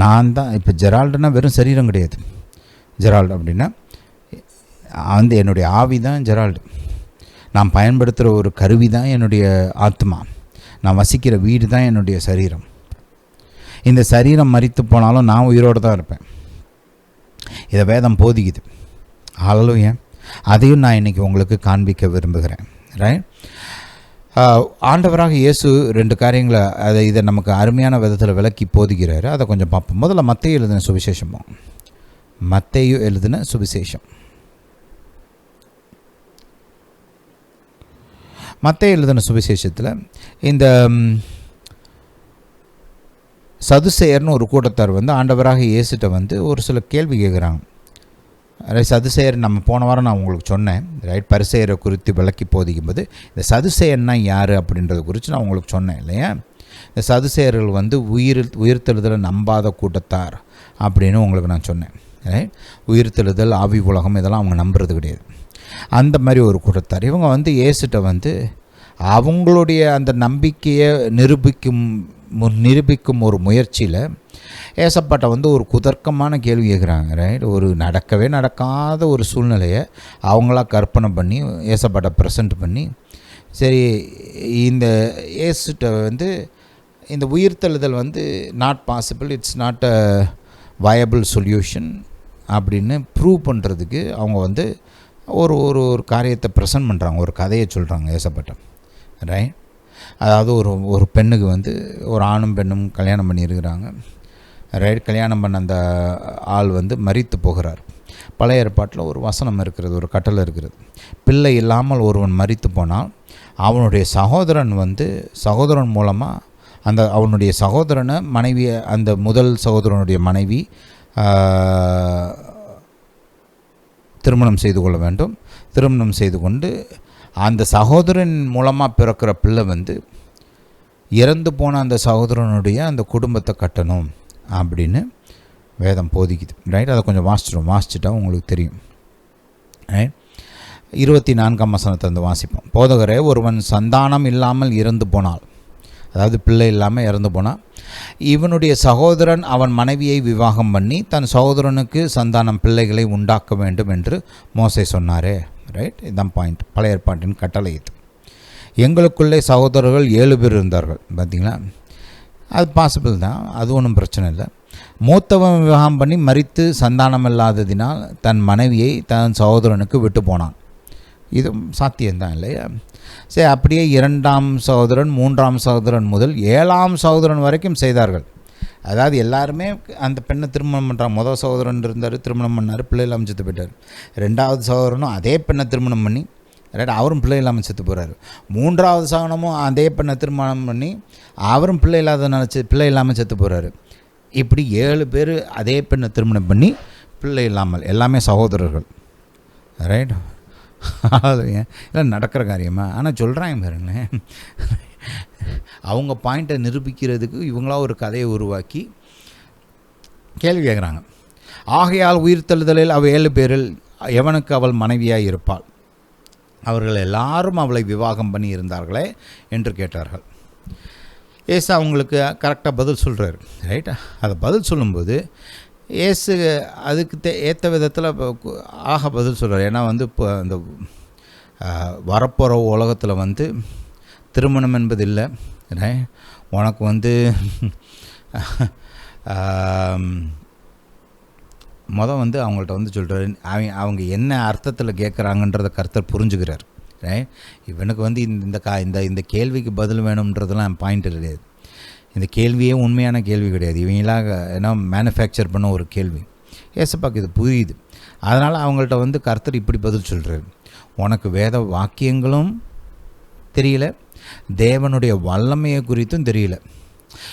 நான் தான். இப்போ ஜெரால்டுனா வெறும் சரீரம் கிடையாது. ஜெரால்டு அப்படின்னா வந்து என்னுடைய ஆவி தான் ஜெரால்டு. நான் பயன்படுத்துகிற ஒரு கருவி தான் என்னுடைய ஆத்மா. நான் வசிக்கிற வீடு தான் என்னுடைய சரீரம். இந்த சரீரம் மரித்து போனாலும் நான் உயிரோடு தான் இருப்பேன். இதை வேதம் போதிக்குது. ஹல்லேலூயா. அதையும் நான் இன்றைக்கி உங்களுக்கு காண்பிக்க விரும்புகிறேன். ரைட், ஆண்டவராக இயேசு 2 காரியங்களை இதை நமக்கு அருமையான விதத்தில் விளக்கி போதிக்கிறாரு. அதை கொஞ்சம் பார்ப்போம். முதல்ல மத்தேயு எழுதின சுவிசேஷம். மத்தேயு எழுதின சுவிசேஷம். மத்தேயு எழுதின சுவிசேஷத்தில் இந்த சதுசேயர்னு ஒரு கூட்டத்தார் வந்து ஆண்டவராக இயேசுட்ட வந்து ஒரு சில கேள்வி கேட்குறாங்க. சதுசேயர் நம்ம போன வாரம் நான் உங்களுக்கு சொன்னேன். ரைட், பரிசேயரை குறித்து விளக்கி போதிக்கும்போது இந்த சதுசேயர்னா யார் அப்படின்றத குறித்து நான் உங்களுக்கு சொன்னேன் இல்லையா? இந்த சதுசேயர்கள் வந்து உயிர்த்தெழுதலை நம்பாத கூட்டத்தார் அப்படின்னு உங்களுக்கு நான் சொன்னேன். ரைட், உயிர்த்தெழுதல், ஆவி உலகம் இதெல்லாம் அவங்க நம்புறது கிடையாது. அந்த மாதிரி ஒரு கூட்டத்தார். இவங்க வந்து இயேசுட்ட வந்து அவங்களுடைய அந்த நம்பிக்கையை நிரூபிக்கும் ஒரு முயற்சியில் ஏசப்பாட்ட வந்து ஒரு குதர்க்கமான கேள்வி கேட்குறாங்க. ரைட், ஒரு நடக்கவே நடக்காத ஒரு சூழ்நிலையை அவங்களா கற்பனை பண்ணி ஏசப்பாட்ட ப்ரெசென்ட் பண்ணி சரி இந்த ஏசுட்ட வந்து இந்த உயிர்த்தெழுதல் வந்து not possible, it's not a viable solution அப்படின்னு ப்ரூவ் பண்ணுறதுக்கு அவங்க வந்து ஒரு ஒரு ஒரு காரியத்தை ப்ரெசென்ட் பண்ணுறாங்க, ஒரு கதையை சொல்கிறாங்க ஏசப்பாட்ட. ரைட், அதாவது ஒரு பெண்ணுக்கு வந்து ஒரு ஆணும் பெண்ணும் கல்யாணம் பண்ணியிருக்கிறாங்க. ரைட், கல்யாணம் பண்ண அந்த ஆள் வந்து மரித்து போகிறார். பழைய ஏற்பாட்டில் ஒரு வசனம் இருக்கிறது, ஒரு கட்டளை இருக்கிறது. பிள்ளை இல்லாமல் ஒருவன் மரித்து போனால் அவனுடைய சகோதரன் மூலமாக அவனுடைய சகோதரனை மனைவியை, அந்த முதல் சகோதரனுடைய மனைவி திருமணம் செய்து கொள்ள வேண்டும். திருமணம் செய்து கொண்டு அந்த சகோதரன் மூலமாக பிறக்கிற பிள்ளை வந்து இறந்து போன அந்த சகோதரனுடைய அந்த குடும்பத்தை கட்டணும் அப்படின்னு வேதம் போதிக்குது. ரைட், அதை கொஞ்சம் வாசிச்சிட்டா உங்களுக்கு தெரியும். ரைட், 24ஆம் வசனத்தை வந்து வாசிப்போம். போதகரே, ஒருவன் சந்தானம் இல்லாமல் இறந்து போனால், அதாவது பிள்ளை இல்லாமல் இறந்து போனால், இவனுடைய சகோதரன் அவன் மனைவியை விவாகம் பண்ணி தன் சகோதரனுக்கு சந்தானம் பிள்ளைகளை உண்டாக்க வேண்டும் என்று மோசே சொன்னாரே. ரைட், இதுதான் பாயிண்ட். பழைய ஏற்பாட்டின் கட்டளை இது. எங்களுக்குள்ளே சகோதரர்கள் 7 பேர் இருந்தார்கள். பார்த்திங்களா? அது பாசிபிள் தான், அது ஒன்றும் பிரச்சனை இல்லை. மூத்தவன் விவாகம் பண்ணி மரித்து சந்தானம் இல்லாததினால் தன் மனைவியை தன் சகோதரனுக்கு விட்டு போனான். இது சாத்தியம்தான் இல்லையா? சரி, அப்படியே 2ஆம் சகோதரன், 3ஆம் சகோதரன் முதல் 7ஆம் சகோதரன் வரைக்கும் செய்தார்கள். அதாவது எல்லாருமே அந்த பெண்ணை திருமணம் பண்ணுறாங்க. முதல் சகோதரன் இருந்தார், திருமணம் பண்ணார், பிள்ளை இல்லாமல் செத்து போயிட்டார். 2ஆவது சகோதரனும் அதே பெண்ணை திருமணம் பண்ணி ரைட், அவரும் பிள்ளை இல்லாமல் செத்து போகிறாரு. 3ஆவது சகோதரனும் அதே பெண்ணை திருமணம் பண்ணி அவரும் பிள்ளை இல்லாமல் செத்து போகிறாரு. இப்படி 7 பேர் அதே பெண்ணை திருமணம் பண்ணி பிள்ளை இல்லாமல், எல்லாமே சகோதரர்கள். ரைட், இல்லை நடக்கிற காரியமா? ஆனால் சொல்கிறாங்க பாருங்களேன், அவங்க பாயிண்ட்டை நிரூபிக்கிறதுக்கு இவங்களா ஒரு கதையை உருவாக்கி கேள்வி கேட்குறாங்க. ஆகையால் உயிர்த்தெழுதலில் அவள் 7 பேரில் எவனுக்கு அவள் மனைவியாய் இருப்பாள்? அவர்கள் எல்லாரும் அவளை விவாகம் பண்ணி இருந்தார்களே என்று கேட்டார்கள். ஏசு அவங்களுக்கு கரெக்டாக பதில் சொல்கிறார். ரைட்டா? அதை பதில் சொல்லும்போது ஏசு அதுக்கு ஏற்ற விதத்தில் பதில் சொல்கிறார். ஏன்னா இப்போ அந்த வரப்போகிற உலகத்தில் திருமணம் என்பது இல்லை. உனக்கு அவங்கள்ட்ட சொல்கிறாரு, அவங்க என்ன அர்த்தத்தில் கேட்குறாங்கன்றதை கர்த்தர் புரிஞ்சுக்கிறார். இவனுக்கு இந்த கேள்விக்கு பதில் வேணுன்றதுலாம் பாயிண்ட் கிடையாது. இந்த கேள்வியே உண்மையான கேள்வி கிடையாது. இவங்களாக ஏன்னா மேனுஃபேக்சர் பண்ண ஒரு கேள்வி. ஏசப்பாக்கு இது புரியுது. அதனால் அவங்கள்ட்ட கர்த்தர் இப்படி பதில் சொல்கிறார். உனக்கு வேத வாக்கியங்களும் தெரியல, தேவனுடைய வல்லமையை குறித்தும் தெரியல.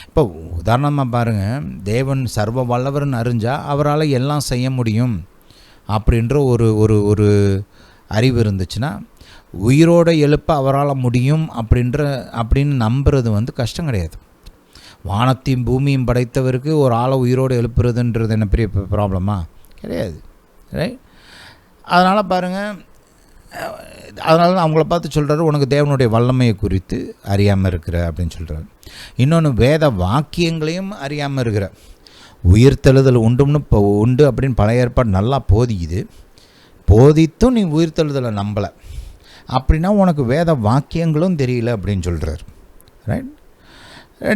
இப்போ உதாரணமாக பாருங்கள், தேவன் சர்வ வல்லவர்னு அறிஞ்சால் அவரால் எல்லாம் செய்ய முடியும் அப்படின்ற ஒரு அறிவு இருந்துச்சுன்னா, உயிரோடு எழுப்ப அவரால் முடியும் அப்படின்னு நம்புறது கஷ்டம் கிடையாது. வானத்தையும் பூமியும் படைத்தவருக்கு ஒரு ஆளை உயிரோடு எழுப்புறதுன்றது என்ன பெரிய ப்ராப்ளமா? கிடையாது. ரைட்? அதனால் பாருங்கள், அதனால அவங்கள பார்த்து சொல்கிறாரு, உனக்கு தேவனுடைய வல்லமையை குறித்து அறியாமல் இருக்கிற அப்படின்னு சொல்கிறாரு. இன்னொன்று, வேத வாக்கியங்களையும் அறியாமல் இருக்கிற. உயிர்த்தெழுதல் உண்டு அப்படின்னு பழைய ஏற்பாடு நல்லா போதித்தும் நீ உயிர்த்தெழுதலை நம்பலை அப்படின்னா உனக்கு வேத வாக்கியங்களும் தெரியல அப்படின்னு சொல்கிறார். ரைட்?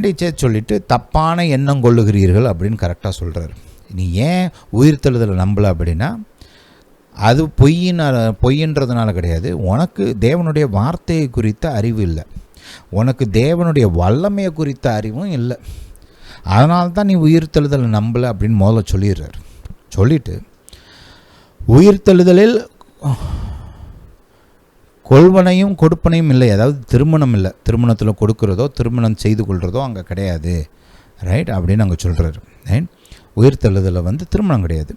டீச்சர் சொல்லிவிட்டு தப்பான எண்ணம் கொள்ளுகிறீர்கள் அப்படின்னு கரெக்டாக சொல்கிறார். நீ ஏன் உயிர்த்தெழுதலை நம்பலை அப்படின்னா, அது பொய்யின்றதுனால கிடையாது. உனக்கு தேவனுடைய வார்த்தையை குறித்த அறிவு இல்லை, உனக்கு தேவனுடைய வல்லமையை குறித்த அறிவும் இல்லை. அதனால தான் நீ உயிர்த்தெழுதலை நம்பலை அப்படின்னு முதல்ல சொல்லிடுறார். சொல்லிவிட்டு உயிர்த்தெழுதலில் கொள்வனையும் கொடுப்பனையும் இல்லை, அதாவது திருமணம் இல்லை, திருமணத்தில் கொடுக்குறதோ திருமணம் செய்து கொள்கிறதோ அங்கே கிடையாது. ரைட்? அப்படின்னு அங்கே சொல்கிறாரு. ரைட்? உயிர்த்தெழுதலில் திருமணம் கிடையாது,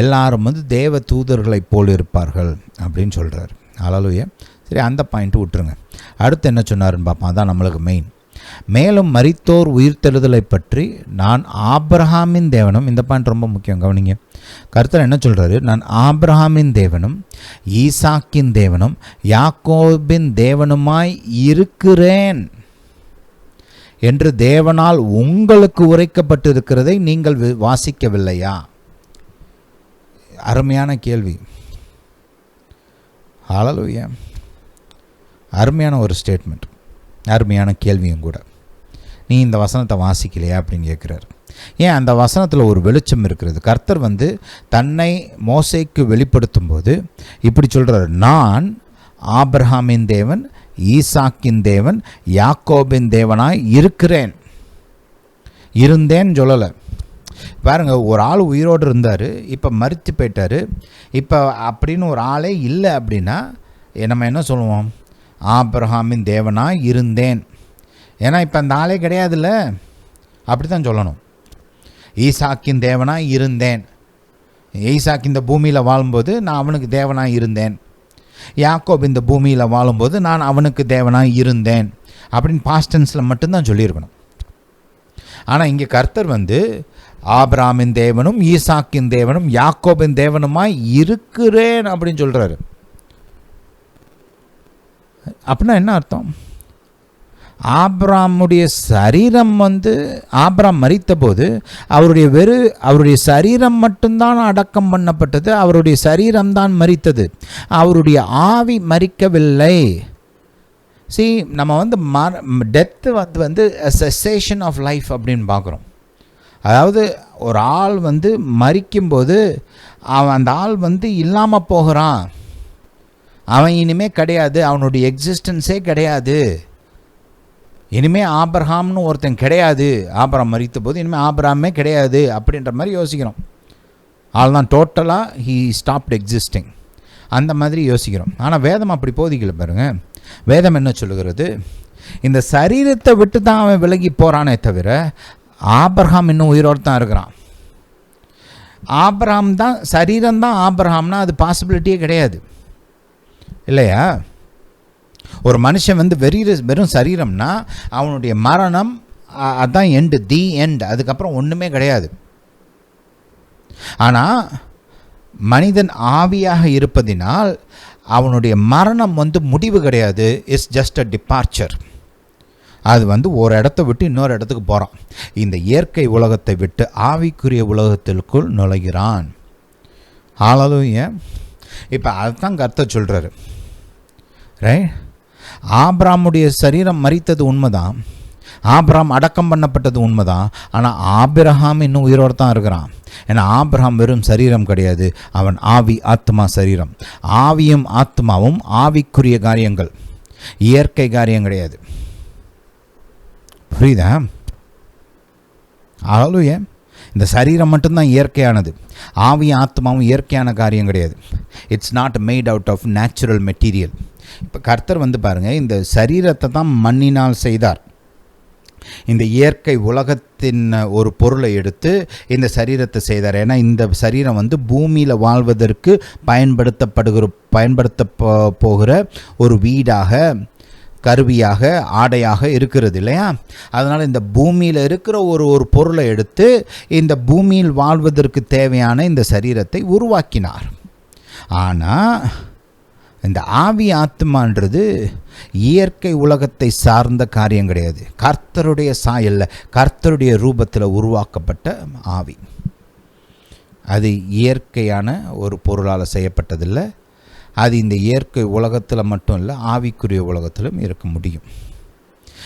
எல்லாரும் தேவ தூதர்களைப் போல் இருப்பார்கள் அப்படின்னு சொல்கிறார். ஹல்லேலூயா. சரி, அந்த பாயிண்ட்டு விட்டுருங்க. அடுத்து என்ன சொன்னாருன்னு பார்ப்போம், அதான் நம்மளுக்கு மெயின். மேலும் மரித்தோர் உயிர்த்தெழுதலை பற்றி நான் ஆபிரகாமின் தேவனும், இந்த பாயிண்ட் ரொம்ப முக்கியம், கவனிங்க. கர்த்தர் என்ன சொல்கிறாரு? நான் ஆபிரகாமின் தேவனும் ஈசாக்கின் தேவனும் யாக்கோபின் தேவனுமாய் இருக்கிறேன் என்று தேவனால் உங்களுக்கு உரைக்கப்பட்டிருக்கிறதை நீங்கள் வாசிக்கவில்லையா? அருமையான கேள்வி. ஹல்லேலூயா. அருமையான ஒரு ஸ்டேட்மெண்ட், அருமையான கேள்வியும் கூட. நீ இந்த வசனத்தை வாசிக்கலையா அப்படின்னு கேட்குறாரு. ஏன்? அந்த வசனத்தில் ஒரு வெளிச்சம் இருக்கிறது. கர்த்தர் தன்னை மோசேக்கு வெளிப்படுத்தும் போது இப்படி சொல்கிறார், நான் ஆபிரகாமின் தேவன், ஈசாக்கின் தேவன், யாக்கோபின் தேவனாய் இருக்கிறேன். இருந்தேன்னு சொல்லலை. பாருங்கள், ஒரு ஆள் உயிரோடு இருந்தார், இப்போ மரித்து போயிட்டார், இப்போ அப்படின்னு ஒரு ஆளே இல்லை அப்படின்னா நம்ம என்ன சொல்லுவோம்? ஆபிரகாமின் தேவனாய் இருந்தேன். ஏன்னா இப்போ அந்த ஆளே கிடையாதுல்ல, அப்படி தான் சொல்லணும். ஈசாக்கின் தேவனாய் இருந்தேன், ஈசாக் இந்த பூமியில் வாழும்போது நான் அவனுக்கு தேவனாய் இருந்தேன், யாக்கோப் இந்த பூமியில் வாழும்போது நான் அவனுக்கு தேவனாய் இருந்தேன் அப்படின்னு பாஸ்ட் டென்ஸில் மட்டும்தான் சொல்லியிருக்கணும். ஆனால் இங்கே கர்த்தர் ஆபிரகாமின் தேவனும் ஈசாக்கின் தேவனும் யாக்கோபின் தேவனுமாய் இருக்கிறேன் அப்படின்னு சொல்கிறாரு. அப்படின்னா என்ன அர்த்தம்? ஆபிரகாமுடைய சரீரம் ஆபிரகாம் மரித்த போது அவருடைய சரீரம் மட்டும்தான் அடக்கம் பண்ணப்பட்டது, அவருடைய சரீரம்தான் மரித்தது, அவருடைய ஆவி மரிக்கவில்லை. சி, நம்ம டெத்து செசேஷன் ஆஃப் லைஃப் அப்படின்னு பார்க்குறோம். அதாவது ஒரு ஆள் மரிக்கும்போது அந்த ஆள் இல்லாமல் போகிறான், அவன் இனிமேல் கிடையாது, அவனுடைய எக்ஸிஸ்டன்ஸே கிடையாது, இனிமேல் ஆபிரகாம்னு ஒருத்தன் கிடையாது, ஆபிரகாம் மரித்த போது இனிமேல் ஆபிரகாமே கிடையாது அப்படின்ற மாதிரி யோசிக்கிறோம். ஆள் தான் டோட்டலாக ஹீ ஸ்டாப்ட் எக்ஸிஸ்டிங், அந்த மாதிரி யோசிக்கிறோம். ஆனால் வேதம் அப்படி போதிக்கல. பாருங்கள், வேதம் என்ன சொல்லுகிறது? இந்த சரீரத்தை விட்டு தான் அவன் விலகி போகிறானே தவிர ஆபிரகாம் இன்னும் உயிரோடு தான் இருக்கிறான். ஆபிரகாம் தான் சரீரம்தான் ஆபிரகாம்னா அது பாசிபிலிட்டியே கிடையாது இல்லையா? ஒரு மனுஷன் வெறும் சரீரம்னா அவனுடைய மரணம், அதுதான் எண்டு, தி எண்ட், அதுக்கப்புறம் ஒன்றுமே கிடையாது. ஆனால் மனிதன் ஆவியாக இருப்பதினால் அவனுடைய மரணம் முடிவு கிடையாது. It's just a departure. அது ஒரு இடத்த விட்டு இன்னொரு இடத்துக்கு போகிறான். இந்த இயற்கை உலகத்தை விட்டு ஆவிக்குரிய உலகத்திற்குள் நுழைகிறான். ஹல்லேலூயா. இப்போ அதுதான் கர்த்தர் சொல்கிறாரு, ரைட்? ஆபிரகாமுடைய சரீரம் மரித்தது உண்மைதான், ஆபிரகாம் அடக்கம் பண்ணப்பட்டது உண்மைதான். ஆனால் ஆபிரகாம் இன்னும் உயிரோடு தான் இருக்கிறான். ஏன்னா ஆபிரகாம் வெறும் சரீரம் கிடையாது, அவன் ஆவி ஆத்மா சரீரம். ஆவியும் ஆத்மாவும் ஆவிக்குரிய காரியங்கள், இயற்கை காரியம் கிடையாது. புரியுதா? ஹல்லேலூயா. இந்த சரீரம் மட்டும்தான் இயற்கையானது, ஆவியும் ஆத்மாவும் இயற்கையான காரியம் கிடையாது. It's not made out of natural material. இப்போ கர்த்தர் பாருங்கள், இந்த சரீரத்தை தான் மண்ணினால் செய்தார். இந்த இயற்கை உலகத்தின் ஒரு பொருளை எடுத்து இந்த சரீரத்தை செய்தார். ஏன்னா இந்த சரீரம் பூமியில் வாழ்வதற்கு பயன்படுத்த போகிற ஒரு வீடாக, கருவியாக, ஆடையாக இருக்கிறது இல்லையா? அதனால் இந்த பூமியில் இருக்கிற ஒரு பொருளை எடுத்து இந்த பூமியில் வாழ்வதற்கு தேவையான இந்த சரீரத்தை உருவாக்கினார். ஆனால் இந்த ஆவி ஆத்மான்றது இயற்கை உலகத்தை சார்ந்த காரியம் கிடையாது. கர்த்தருடைய சாயலில், கர்த்தருடைய ரூபத்தில் உருவாக்கப்பட்ட ஆவி. அது இயற்கையான ஒரு பொருளால் செய்யப்பட்டதில்லை. அது இந்த இயற்கை உலகத்தில் மட்டும் இல்லை, ஆவிக்குரிய உலகத்திலும் இருக்க முடியும்.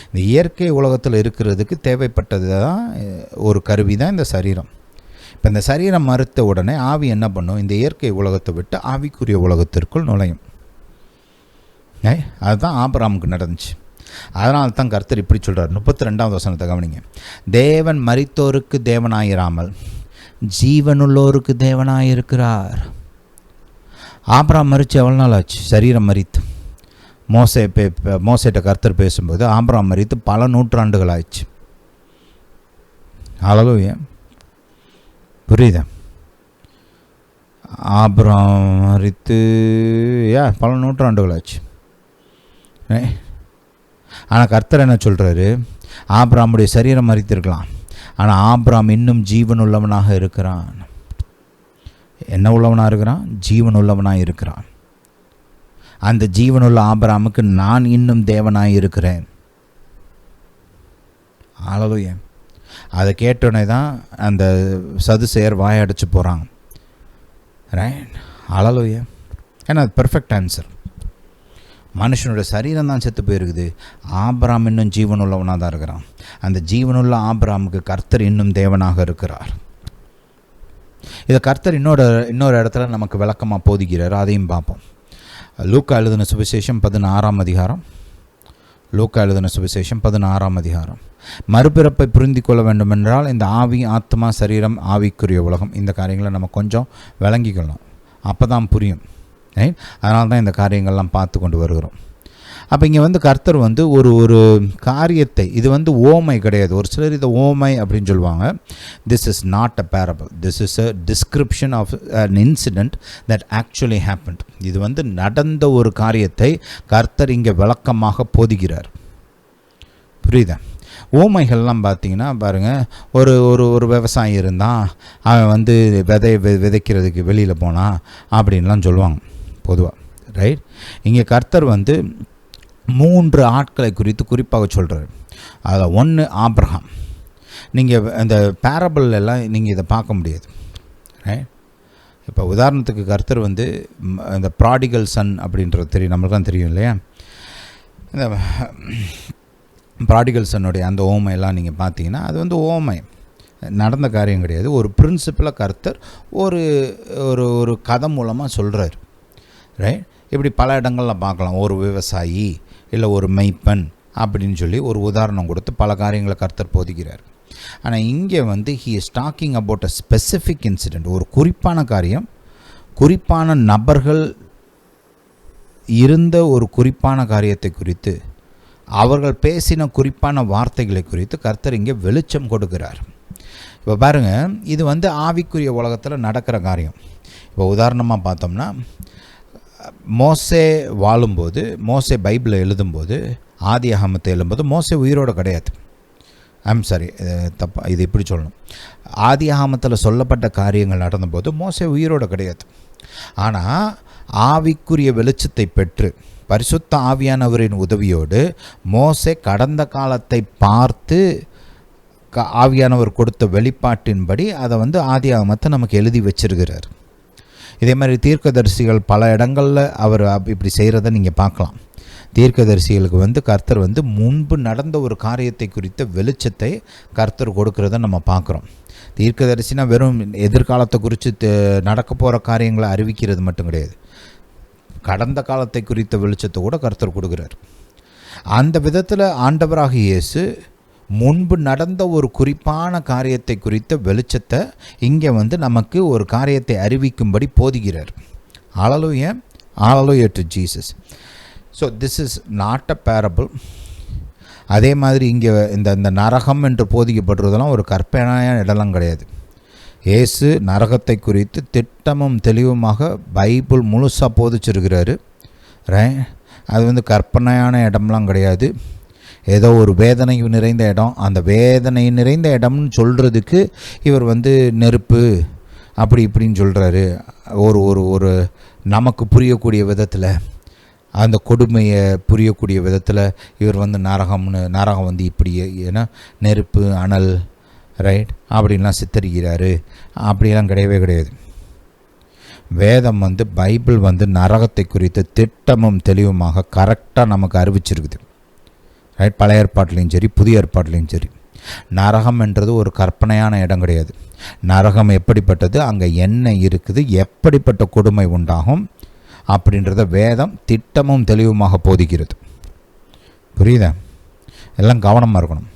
இந்த இயற்கை உலகத்தில் இருக்கிறதுக்கு தேவைப்பட்டது தான் ஒரு கருவி தான் இந்த சரீரம். இப்போ இந்த சரீரம் மறுத்த உடனே ஆவி என்ன பண்ணும்? இந்த இயற்கை உலகத்தை விட்டு ஆவிக்குரிய உலகத்திற்குள் நுழையும். அதுதான் ஆபிரகாமுக்கு நடந்துச்சு. அதனால தான் கர்த்தர் இப்படி சொல்கிறார். 32வது வசனத்தை கவனிங்க. தேவன் மரித்தோருக்கு தேவனாயிராமல் ஜீவனுள்ளோருக்கு தேவனாயிருக்கிறார். ஆபிரகாம் மரித்து எவ்வளோ நாள் ஆச்சு? சரீரம் மரித்து மோசேட்ட கர்த்தர் பேசும்போது ஆபிரகாம் மரித்து பல நூற்றாண்டுகள் ஆயிடுச்சு. ஹல்லேலூயா. புரியுதா? ஆபிரகாம் மரித்து பல நூற்றாண்டுகள் ஆச்சு. ஆனால் கர்த்தர் என்ன சொல்கிறாரு? ஆபிரகாமுடைய சரீரம் மரித்திருக்கலாம், ஆனால் ஆபிரகாம் இன்னும் ஜீவன் உள்ளவனாக இருக்கிறான். என்ன உள்ளவனாக இருக்கிறான்? ஜீவன் உள்ளவனாக இருக்கிறான். அந்த ஜீவனுள்ள ஆபிரகாமுக்கு நான் இன்னும் தேவனாக இருக்கிறேன். ஹல்லேலூயா. அதை கேட்டோடனே தான் அந்த சதுசேயர் வாயடைச்சு போகிறாங்க. ரைட்? ஹல்லேலூயா. ஏன்னா அது பெர்ஃபெக்ட் ஆன்சர். மனுஷனுடைய சரீரம் தான் செத்து போயிருக்குது, ஆபிரகாம் இன்னும் ஜீவனுள்ளவனாக தான் இருக்கிறான். அந்த ஜீவனுள்ள ஆபிரகாமுக்கு கர்த்தர் இன்னும் தேவனாக இருக்கிறார். இதை கர்த்தர் இன்னொரு இடத்துல நமக்கு விளக்கமாக போதிக்கிறார். அதையும் பார்ப்போம். லூக்கா எழுதின சுவிசேஷம் 16ஆம் அதிகாரம். லூக்கா எழுதின சுவிசேஷம் 16ஆம் அதிகாரம். மறுபிறப்பை புரிந்து கொள்ள வேண்டுமென்றால் இந்த ஆவி, ஆத்மா, சரீரம், ஆவிக்குரிய உலகம், இந்த காரியங்களை நம்ம கொஞ்சம் விளங்கிக்கணும். அப்போ தான் புரியும். அதனால தான் இந்த காரியங்கள்லாம் பார்த்து கொண்டு வருகிறோம். அப்போ இங்கே கர்த்தர் ஒரு காரியத்தை, இது ஓமை கிடையாது. ஒரு சிலர் இதை ஓமை அப்படின்னு சொல்லுவாங்க. This is not a parable. This is a description of an incident that actually happened. இது நடந்த ஒரு காரியத்தை கர்த்தர் இங்கே விளக்கமாக போதிக்கிறார். புரியுதா? ஓமைகள்லாம் பார்த்தீங்கன்னா பாருங்கள், ஒரு விவசாயி இருந்தான், அவன் விதைக்கிறதுக்கு வெளியில் போனான் அப்படின்லாம் சொல்லுவாங்க பொதுவாக. ரைட்? இங்கே கர்த்தர் 3 ஆட்களை குறித்து குறிப்பாக சொல்கிறார். அதில் ஒன்று ஆபிரகாம். நீங்கள் இந்த பேரபிள் எல்லாம் நீங்கள் இதை பார்க்க முடியாது. ரைட்? இப்போ உதாரணத்துக்கு கர்த்தர் இந்த ப்ராடிகல் சன் அப்படின்றது தெரியும், நம்மளுக்கு தான் தெரியும் இல்லையா? இந்த ப்ராடிகல் சன்னுடைய அந்த ஓமையெல்லாம் நீங்கள் பார்த்தீங்கன்னா அது ஓமை, நடந்த காரியம் கிடையாது. ஒரு பிரின்சிபலாக கர்த்தர் ஒரு கதை மூலமாக சொல்கிறார். ரைட்? இப்படி பல இடங்களில் பார்க்கலாம். ஒரு விவசாயி இல்லை ஒரு மெய்ப்பன் அப்படின்னு சொல்லி ஒரு உதாரணம் கொடுத்து பல காரியங்களை கர்த்தர் போதிக்கிறார். ஆனால் இங்கே he is talking about a specific incident. ஒரு குறிப்பான காரியம், குறிப்பான நபர்கள் இருந்த ஒரு குறிப்பான காரியத்தை குறித்து, அவர்கள் பேசின குறிப்பான வார்த்தைகளை குறித்து கர்த்தர் இங்கே வெளிச்சம் கொடுக்கிறார். இப்போ பாருங்கள், இது ஆவிக்குரிய உலகத்தில் நடக்கிற காரியம். இப்போ உதாரணமாக பார்த்தோம்னா, மோசே வாழும்போது, மோசே பைபிளை எழுதும்போது, ஆதியாகமத்தை எழுதும்போது மோசே உயிரோடு கிடையாது. சாரி, இது இப்படி சொல்லணும். ஆதியாகமத்தில் சொல்லப்பட்ட காரியங்கள் நடந்தபோது மோசே உயிரோடு கிடையாது. ஆனால் ஆவிக்குரிய வெளிச்சத்தை பெற்று பரிசுத்த ஆவியானவரின் உதவியோடு மோசே கடந்த காலத்தை பார்த்து ஆவியானவர் கொடுத்த வெளிப்பாட்டின்படி அதை ஆதியாகமத்தை நமக்கு எழுதி வச்சிருக்கிறார். இதே மாதிரி தீர்க்கதரிசிகள் பல இடங்களில் அவர் இப்படி செய்கிறத நீங்கள் பார்க்கலாம். தீர்க்கதரிசிகளுக்கு கர்த்தர் முன்பு நடந்த ஒரு காரியத்தை குறித்த வெளிச்சத்தை கர்த்தர் கொடுக்கறத நம்ம பார்க்குறோம். தீர்க்கதரிசினா வெறும் எதிர்காலத்தை குறித்து நடக்க போகிற காரியங்களை அறிவிக்கிறது மட்டும் கிடையாது, கடந்த காலத்தை குறித்த வெளிச்சத்தை கூட கர்த்தர் கொடுக்குறார். அந்த விதத்தில் ஆண்டவராக இயேசு முன்பு நடந்த ஒரு குறிப்பான காரியத்தை குறித்த வெளிச்சத்தை இங்கே நமக்கு ஒரு காரியத்தை அறிவிக்கும்படி போதிக்கிறார். Hallelujah, hallelujah to Jesus. So this is not a parable. அதே மாதிரி இங்கே இந்த நரகம் என்று போதிக்கப்படுறதெல்லாம் ஒரு கற்பனையான இடம்லாம் கிடையாது. இயேசு நரகத்தை குறித்து திட்டமும் தெளிவுமாக பைபிள் முழுசாக போதிச்சிருக்கிறாரு. அது கற்பனையான இடம்லாம் கிடையாது. ஏதோ ஒரு வேதனை நிறைந்த இடம், அந்த வேதனை நிறைந்த இடம்னு சொல்கிறதுக்கு இவர் நெருப்பு அப்படி இப்படின்னு சொல்கிறாரு. ஒரு ஒரு ஒரு நமக்கு புரியக்கூடிய விதத்தில், அந்த கொடுமையை புரியக்கூடிய விதத்தில் இவர் நரகம் இப்படி ஏன்னா நெருப்பு அனல் அப்படின்லாம் சித்தரிக்கிறாரு. அப்படிலாம் கிடையவே கிடையாது. வேதம் பைபிள் நரகத்தை குறித்து திட்டமும் தெளிவுமாக கரெக்டாக நமக்கு அறிவிச்சிருக்குது. பழைய ஏற்பாட்டிலையும் சரி புதிய ஏற்பாட்டிலையும் சரி. நரகம் என்றது ஒரு கற்பனையான இடம் கிடையாது. நரகம் எப்படிப்பட்டது, அங்கே என்ன இருக்குது, எப்படிப்பட்ட கொடுமை உண்டாகும் அப்படின்றத வேதம் திட்டமும் தெளிவுமாக போதிக்கிறது. புரியுதா? எல்லாம் கவனமாக இருக்கணும்.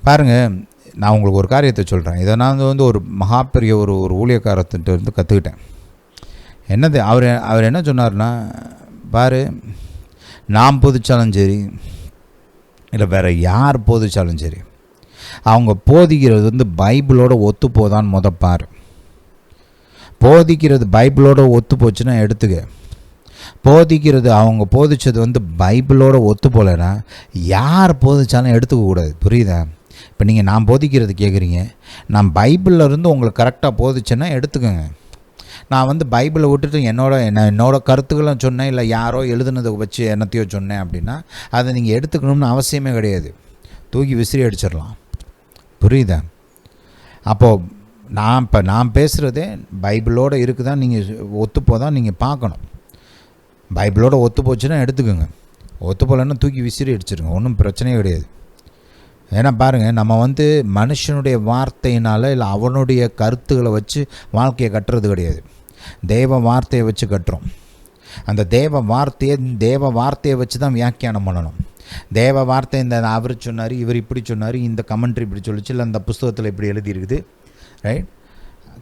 பாருங்கள், நான் உங்களுக்கு ஒரு காரியத்தை சொல்கிறேன். இதை நான் ஒரு மகாபெரிய ஒரு ஊழியக்காரத்திட்ட கற்றுக்கிட்டேன். என்னது, அவர் என்ன சொன்னார்னா, பாரு, நான் போதிச்சாலும் சரி இல்லை வேறு யார் போதிச்சாலும் சரி, அவங்க போதிக்கிறது பைபிளோட ஒத்து போதான்னு பாரு. போதிக்கிறது பைபிளோட ஒத்து போச்சுன்னா எடுத்துக்க. போதிக்கிறது அவங்க போதிச்சது பைபிளோட ஒத்து போகலைன்னா யார் போதிச்சாலும் எடுத்துக்கக்கூடாது. புரியுதா? இப்போ நீங்கள் நான் போதிக்கிறது கேட்குறீங்க, நான் பைபிளில் இருந்து உங்களுக்கு கரெக்டாக போதிச்சேன்னா எடுத்துக்கோங்க. நான் பைபிளை விட்டுட்டு என்னோட கருத்துக்களும் சொன்னேன், இல்லை யாரோ எழுதுனதை வச்சு என்னத்தையோ சொன்னேன் அப்படின்னா அதை நீங்கள் எடுத்துக்கணும்னு அவசியமே கிடையாது. தூக்கி விசிறி அடிச்சிடலாம். புரியுதா? அப்போது நான் பேசுகிறதே பைபிளோடு இருக்குதான், நீங்கள் ஒத்துப்போதான் நீங்கள் பார்க்கணும். பைபிளோட ஒத்து போச்சுன்னா எடுத்துக்கோங்க, ஒத்து போகலன்னா தூக்கி விசிறி அடிச்சிருங்க, ஒன்றும் பிரச்சனையே கிடையாது. ஏன்னா பாருங்கள், நம்ம மனுஷனுடைய வார்த்தையினால் இல்லை அவனுடைய கருத்துக்களை வச்சு வாழ்க்கையை கட்டுறது கிடையாது, தேவ வார்த்தையை வச்சு கட்டுறோம். அந்த தேவ வார்த்தையை வச்சு தான் வியாக்கியானம் பண்ணணும். தேவ வார்த்தை இந்த அவர் சொன்னார், இவர் இப்படி சொன்னார், இந்த கமெண்ட்ரி இப்படி சொல்லிச்சு, இல்லை அந்த புஸ்தகத்தில் இப்படி எழுதியிருக்குது.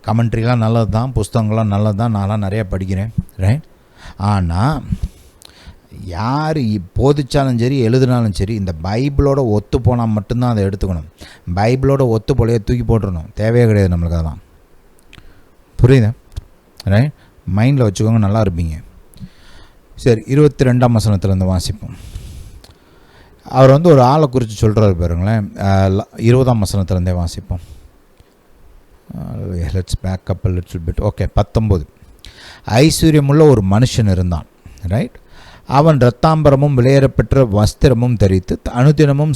கமெண்ட்ரிலாம் நல்லது தான், புஸ்தகங்கள்லாம் நல்லது தான், நான்லாம் நிறையா படிக்கிறேன். ஆனால் யார் போதிச்சாலும் சரி எழுதினாலும் சரி இந்த பைபிளோட ஒத்து போனால் மட்டும்தான் அதை எடுத்துக்கணும். பைபிளோட ஒத்து போலையே தூக்கி போட்டுருணும், தேவையே கிடையாது நம்மளுக்கு அதெல்லாம். புரியுதா? மைண்டில் வச்சுக்கோங்க, நல்லா இருப்பீங்க. சரி, 22ஆம் வசனத்துலேருந்து வாசிப்போம். அவர் ஒரு ஆளை குறித்து சொல்கிறாரு பாருங்களேன். 20ஆம் வசனத்துலேருந்தே வாசிப்போம். Let's back up a little bit. Okay, 19. ஐஸ்வர்யமுள்ள ஒரு மனுஷன் இருந்தான். அவன் இரத்தாம்பரமும் விலையேறப்பெற்ற வஸ்திரமும் தரித்து அனுதினமும்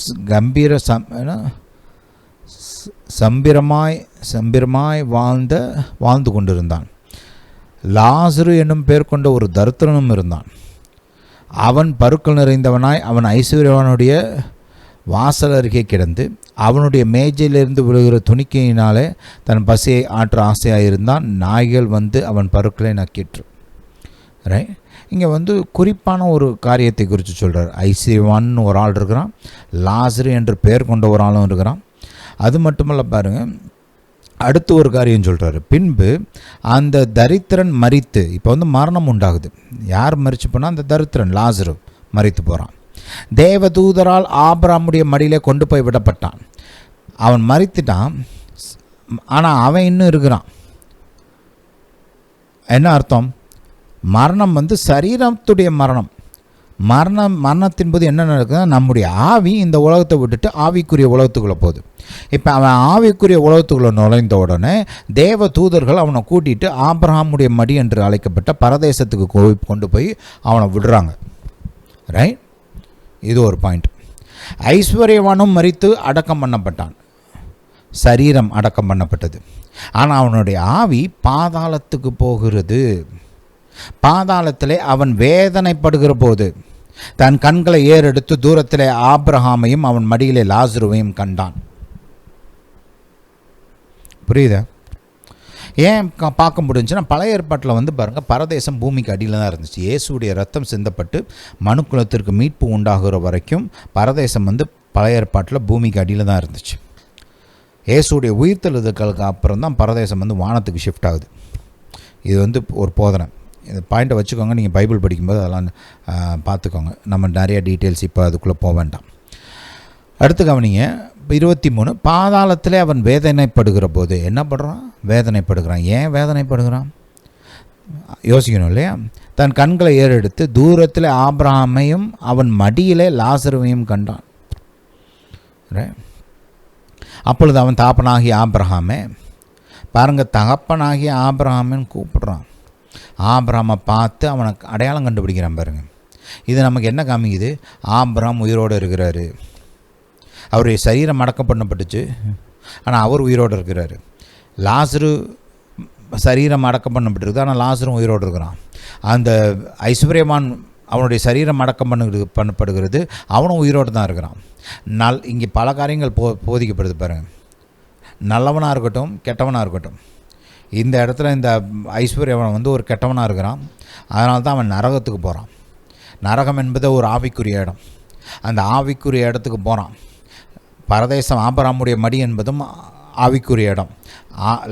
சம்பிரமாய் வாழ்ந்து கொண்டிருந்தான். லாசரு என்னும் பேர் கொண்ட ஒரு தரித்திரனும் இருந்தான். அவன் பருக்கள் நிறைந்தவனாய் அவன் ஐஸ்வர்யவானுடைய வாசல் அருகே கிடந்து அவனுடைய மேஜையிலிருந்து விழுகிற துணிக்கையினாலே தன் பசியை ஆற்ற ஆசையாயிருந்தான். நாய்கள் அவன் பருக்களை நக்கிற்று. இங்கே குறிப்பான ஒரு காரியத்தை குறித்து சொல்கிறார். ஐஸ்வர்யவான்னு ஒரு ஆள் இருக்கிறான், லாசரு என்று பெயர் கொண்ட ஒரு ஆளும் இருக்கிறான். அது மட்டுமல்ல பாருங்கள், அடுத்து ஒரு காரியம் சொல்கிறாரு. பின்பு அந்த தரித்திரன் மரித்து, இப்போ மரணம் உண்டாகுது. யார் மரிச்சு போனால் அந்த தரித்திரன் லாசரு மரித்து போகிறான். தேவதூதரால் ஆபிரகாமுடைய மடியிலே கொண்டு போய் விடப்பட்டான். அவன் மரித்துட்டான், ஆனால் அவன் இன்னும் இருக்கிறான். என்ன அர்த்தம்? மரணம் சரீரத்துடைய மரணம், மரணத்தின் போது என்ன நடக்குதுன்னா நம்முடைய ஆவி இந்த உலகத்தை விட்டுட்டு ஆவிக்குரிய உலகத்துக்குள்ளே போகுது. இப்போ அவன் ஆவிக்குரிய உலகத்துக்குள்ளே நுழைந்த உடனே தேவ தூதர்கள் அவனை கூட்டிகிட்டு ஆபிரகாமுடைய மடி என்று அழைக்கப்பட்ட பரதேசத்துக்கு கொண்டு போய் அவனை விடுறாங்க. ரைட், இது ஒரு பாயிண்ட். ஐஸ்வர்யவானும் மரித்து அடக்கம் பண்ணப்பட்டான், சரீரம் அடக்கம் பண்ணப்பட்டது. ஆனால் அவனுடைய ஆவி பாதாளத்துக்கு போகிறது. பாதாளத்திலே அவன் வேதனைப்படுகிற போது தன் கண்களை ஏறெடுத்து தூரத்திலே ஆபிரகாமையும் அவன் மடியிலே லாசருவையும் கண்டான். புரியுதா? ஏன் பார்க்க முடிஞ்சுன்னா, பழைய ஏற்பாட்டில் பாருங்கள், பரதேசம் பூமிக்கு அடியில் தான் இருந்துச்சு. இயேசுடைய ரத்தம் சிந்தப்பட்டு மனுக்குலத்திற்கு மீட்பு உண்டாகிற வரைக்கும் பரதேசம் பழைய ஏற்பாட்டில் பூமிக்கு அடியில் தான் இருந்துச்சு. இயேசுடைய உயிர்த்தெழுதலுக்கு அப்புறம் தான் பரதேசம் வானத்துக்கு ஷிஃப்ட் ஆகுது. இது ஒரு போதனை. இந்த பாயிண்ட்டை வச்சுக்கோங்க, நீங்கள் பைபிள் படிக்கும்போது அதெல்லாம் பார்த்துக்கோங்க. நம்ம நிறைய டீட்டெயில்ஸ் இப்போ அதுக்குள்ளே போக வேண்டாம். அடுத்து கவனிங்க, 23. பாதாளத்திலே அவன் வேதனைப்படுகிற போது என்ன பண்ணுறான்? வேதனைப்படுகிறான். ஏன் வேதனைப்படுகிறான்? யோசிக்கணும் இல்லையா? தன் கண்களை ஏறெடுத்து தூரத்தில் ஆபிரகாமையும் அவன் மடியிலே லாசருவையும் கண்டான். அப்பொழுது அவன் தாப்பனாகிய ஆபிரகாமே, பாருங்கள், தகப்பனாகிய ஆபிரகாமின்னு கூப்பிடுறான். ஆபிரகாமை பார்த்து அவனுக்கு அடையாளம் கண்டுபிடிக்கிறான். பாருங்கள், இது நமக்கு என்ன காமிக்குது? ஆபிரகாம் உயிரோடு இருக்கிறாரு. அவருடைய சரீரம் அடக்கம் பண்ணப்பட்டுச்சு, ஆனால் அவர் உயிரோடு இருக்கிறாரு. லாசரு சரீரம் அடக்கம் பண்ணப்பட்டிருக்கு, ஆனால் லாசரும் உயிரோடு இருக்கிறான். அந்த ஐஸ்வர்யவான் அவனுடைய சரீரம் அடக்கம் பண்ணப்படுகிறது, அவனும் உயிரோடு தான் இருக்கிறான். இங்கே பல காரியங்கள் போதிக்கப்படுது பாருங்கள். நல்லவனாக இருக்கட்டும், கெட்டவனாக இருக்கட்டும், இந்த இடத்துல இந்த ஐஸ்வர்யவன் ஒரு கெட்டவனாக இருக்கிறான். அதனால தான் அவன் நரகத்துக்கு போகிறான். நரகம் என்பது ஒரு ஆவிக்குரிய இடம். அந்த ஆவிக்குரிய இடத்துக்கு போகிறான். பரதேசம் ஆபிரகாமுடைய மடி என்பதும் ஆவிக்குரிய இடம்.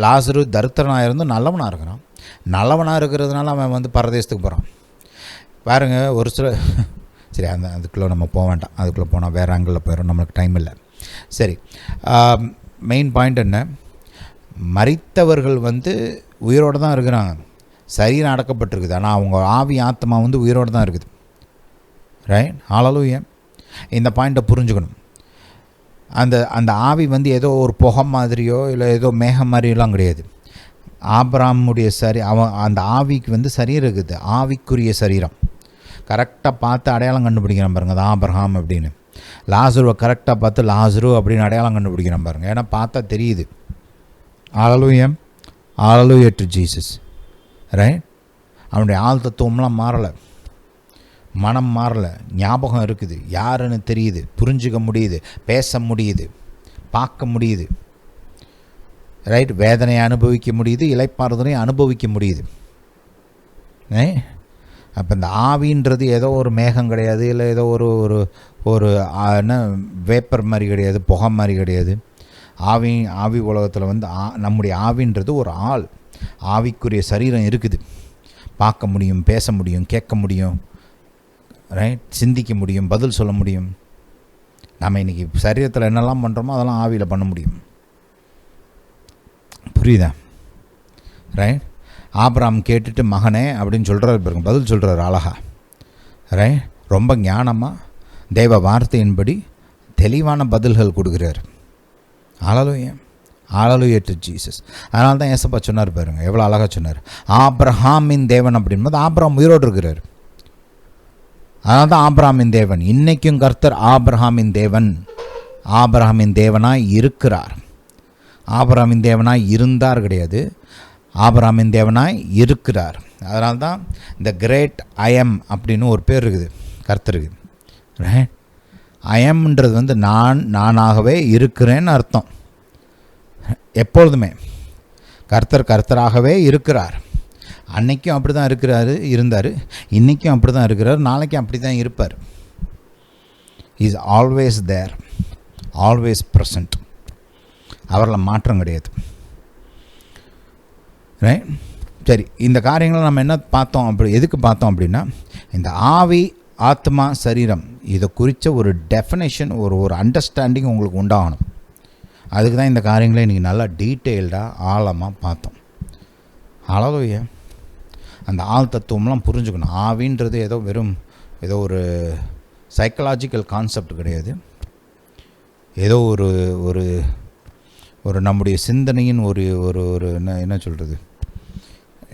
லாசரு தரித்திரனாக இருந்து நல்லவனாக இருக்கிறான். நல்லவனாக இருக்கிறதுனால அவன் பரதேசத்துக்கு போகிறான். பாருங்க, ஒரு சில சரி, அதுக்குள்ளே நம்ம போக வேண்டாம். அதுக்குள்ளே போனால் வேறு ஆங்கிளில் போயிடும், நம்மளுக்கு டைம் இல்லை. சரி, மெயின் பாயிண்ட் என்ன? மரித்தவர்கள் உயிரோடு தான் இருக்கிறாங்க, சரீரம் அடக்கப்பட்டிருக்குது, ஆனால் அவங்க ஆவி ஆத்மா உயிரோடு தான் இருக்குது. ரைட், ஹல்லேலூயா. இந்த பாயிண்ட்டை புரிஞ்சுக்கணும். அந்த ஆவி ஏதோ ஒரு புகை மாதிரியோ இல்லை ஏதோ மேகம் மாதிரியெல்லாம் கிடையாது. ஆபிரகாமுடைய அந்த ஆவிக்கு சரீரம் இருக்குது, ஆவிக்குரிய சரீரம். கரெக்டாக பார்த்து அடையாளம் கண்டுபிடிக்கிறான் பாருங்கள், அது ஆபிரகாம் அப்படின்னு. லாசருவை கரெக்டாக பார்த்து லாசரு அப்படின்னு அடையாளம் கண்டுபிடிக்கிறான் பாருங்கள். ஏன்னா பார்த்தா தெரியுது. ஹல்லேலூயா, ஹல்லேலூயா டு ஜீசஸ். ரைட், அவனுடைய ஆள் தத்துவம்லாம் மாறலை, மனம் மாறலை, ஞாபகம் இருக்குது, யாருன்னு தெரியுது, புரிஞ்சுக்க முடியுது, பேச முடியுது, பார்க்க முடியுது. ரைட், வேதனையை அனுபவிக்க முடியுது, இளைப்பாறுதலை அனுபவிக்க முடியுது. அப்போ இந்த ஆவின்றது ஏதோ ஒரு மேகம் கிடையாது, இல்லை ஏதோ ஒரு என்ன வேப்பர் மாதிரி கிடையாது, புகை மாதிரி கிடையாது. ஆவி உலகத்தில் நம்முடைய ஆவின்றது ஒரு ஆள், ஆவிக்குரிய சரீரம் இருக்குது. பார்க்க முடியும், பேச முடியும், கேட்க முடியும், ரைட், சிந்திக்க முடியும், பதில் சொல்ல முடியும். நம்ம இன்றைக்கி சரீரத்தில் என்னெல்லாம் பண்ணுறோமோ அதெல்லாம் ஆவியில் பண்ண முடியும். புரியுதா? ரைட், ஆபிரகாம் கேட்டுட்டு மகனே அப்படின்னு சொல்கிறார் பாருங்க, பதில் சொல்கிறார் அழகா. ரைட், ரொம்ப ஞானமாக தேவ வார்த்தையின்படி தெளிவான பதில்கள் கொடுக்குறார். ஹல்லேலூயா, ஹல்லேலூயா டு ஜீசஸ். அதனால தான் ஏசப்பா சொன்னார் பாருங்க, எவ்வளோ அழகாக சொன்னார். ஆபிரகாமின் தேவன் அப்படின்போது ஆபிரகாம் உயிரோடு இருக்கிறார். அதனால தான் ஆபிரகாமின் தேவன். இன்றைக்கும் கர்த்தர் ஆபிரகாமின் தேவன், ஆபிரகாமின் தேவனாய் இருக்கிறார். ஆபிரகாமின் தேவனாய் இருந்தார் கிடையாது, ஆபிரகாமின் தேவனாய் இருக்கிறார். அதனால தான் இந்த கிரேட் ஐஎம் அப்படின்னு ஒரு பேர் இருக்குது கர்த்தருக்கு. ரைட், ஐஎம்ன்றது நானாகவே இருக்கிறேன்னு அர்த்தம். எப்பொழுதுமே கர்த்தராகவே இருக்கிறார். அன்னைக்கும் அப்படி தான் இருந்தார், இன்றைக்கும் அப்படி தான் இருக்கிறார், நாளைக்கும் அப்படி தான் இருப்பார். Is always there, always present. அவரில் மாற்றம் கிடையாது. ரைட், சரி, இந்த காரியங்களை நம்ம என்ன பார்த்தோம், எதுக்கு பார்த்தோம் அப்படின்னா, இந்த ஆவி, ஆத்மா, சரீரம் இதை குறித்த ஒரு டெஃபினேஷன், ஒரு அண்டர்ஸ்டாண்டிங் உங்களுக்கு உண்டாகணும். அதுக்கு தான் இந்த காரியங்களை இன்றைக்கி நல்லா டீட்டெயில்டாக ஆழமாக பார்த்தோம். ஹல்லேலூயா. அந்த ஆள் தத்துவம்லாம் புரிஞ்சுக்கணும். ஆவின்றது ஏதோ வெறும் ஏதோ ஒரு சைக்கலாஜிக்கல் கான்செப்ட் கிடையாது, ஏதோ ஒரு ஒரு ஒரு நம்முடைய சிந்தனையின் ஒரு ஒரு ஒரு என்ன சொல்கிறது,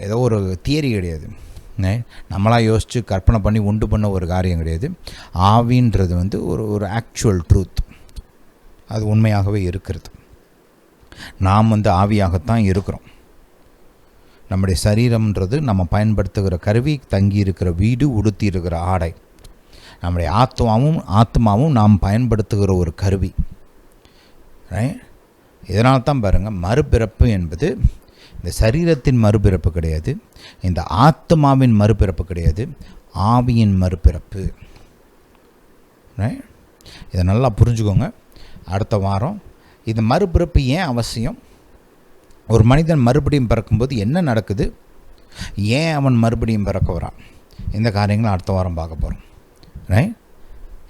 ஏதோ ஒரு தியரி கிடையாது, நம்மளாக யோசித்து கற்பனை பண்ணி உண்டு பண்ண ஒரு காரியம் கிடையாது. ஆவின்றது வந்து ஒரு ஒரு ஆக்சுவல் ட்ரூத், அது உண்மையாகவே இருக்கிறது. நாம் வந்து ஆவியாகத்தான் இருக்கிறோம். நம்முடைய சரீரம்ன்றது நம்ம பயன்படுத்துகிற கருவி, தங்கி இருக்கிற வீடு, உடுத்தி இருக்கிற ஆடை. நம்முடைய ஆத்மாவும் நாம் பயன்படுத்துகிற ஒரு கருவி. இதனால தான் பாருங்கள், மறுபிறப்பு என்பது இந்த சரீரத்தின் மறுபிறப்பு கிடையாது, இந்த ஆத்மாவின் மறுபிறப்பு கிடையாது, ஆவியின் மறுபிறப்பு. இதை நல்லா புரிஞ்சுக்கோங்க. அடுத்த வாரம் இந்த மறுபிறப்பு ஏன் அவசியம், ஒரு மனிதன் மறுபடியும் பிறக்கும்போது என்ன நடக்குது, ஏன் அவன் மறுபடியும் பிறக்க வரான், இந்த காரியங்களை அடுத்த வாரம் பார்க்க போகிறோம்.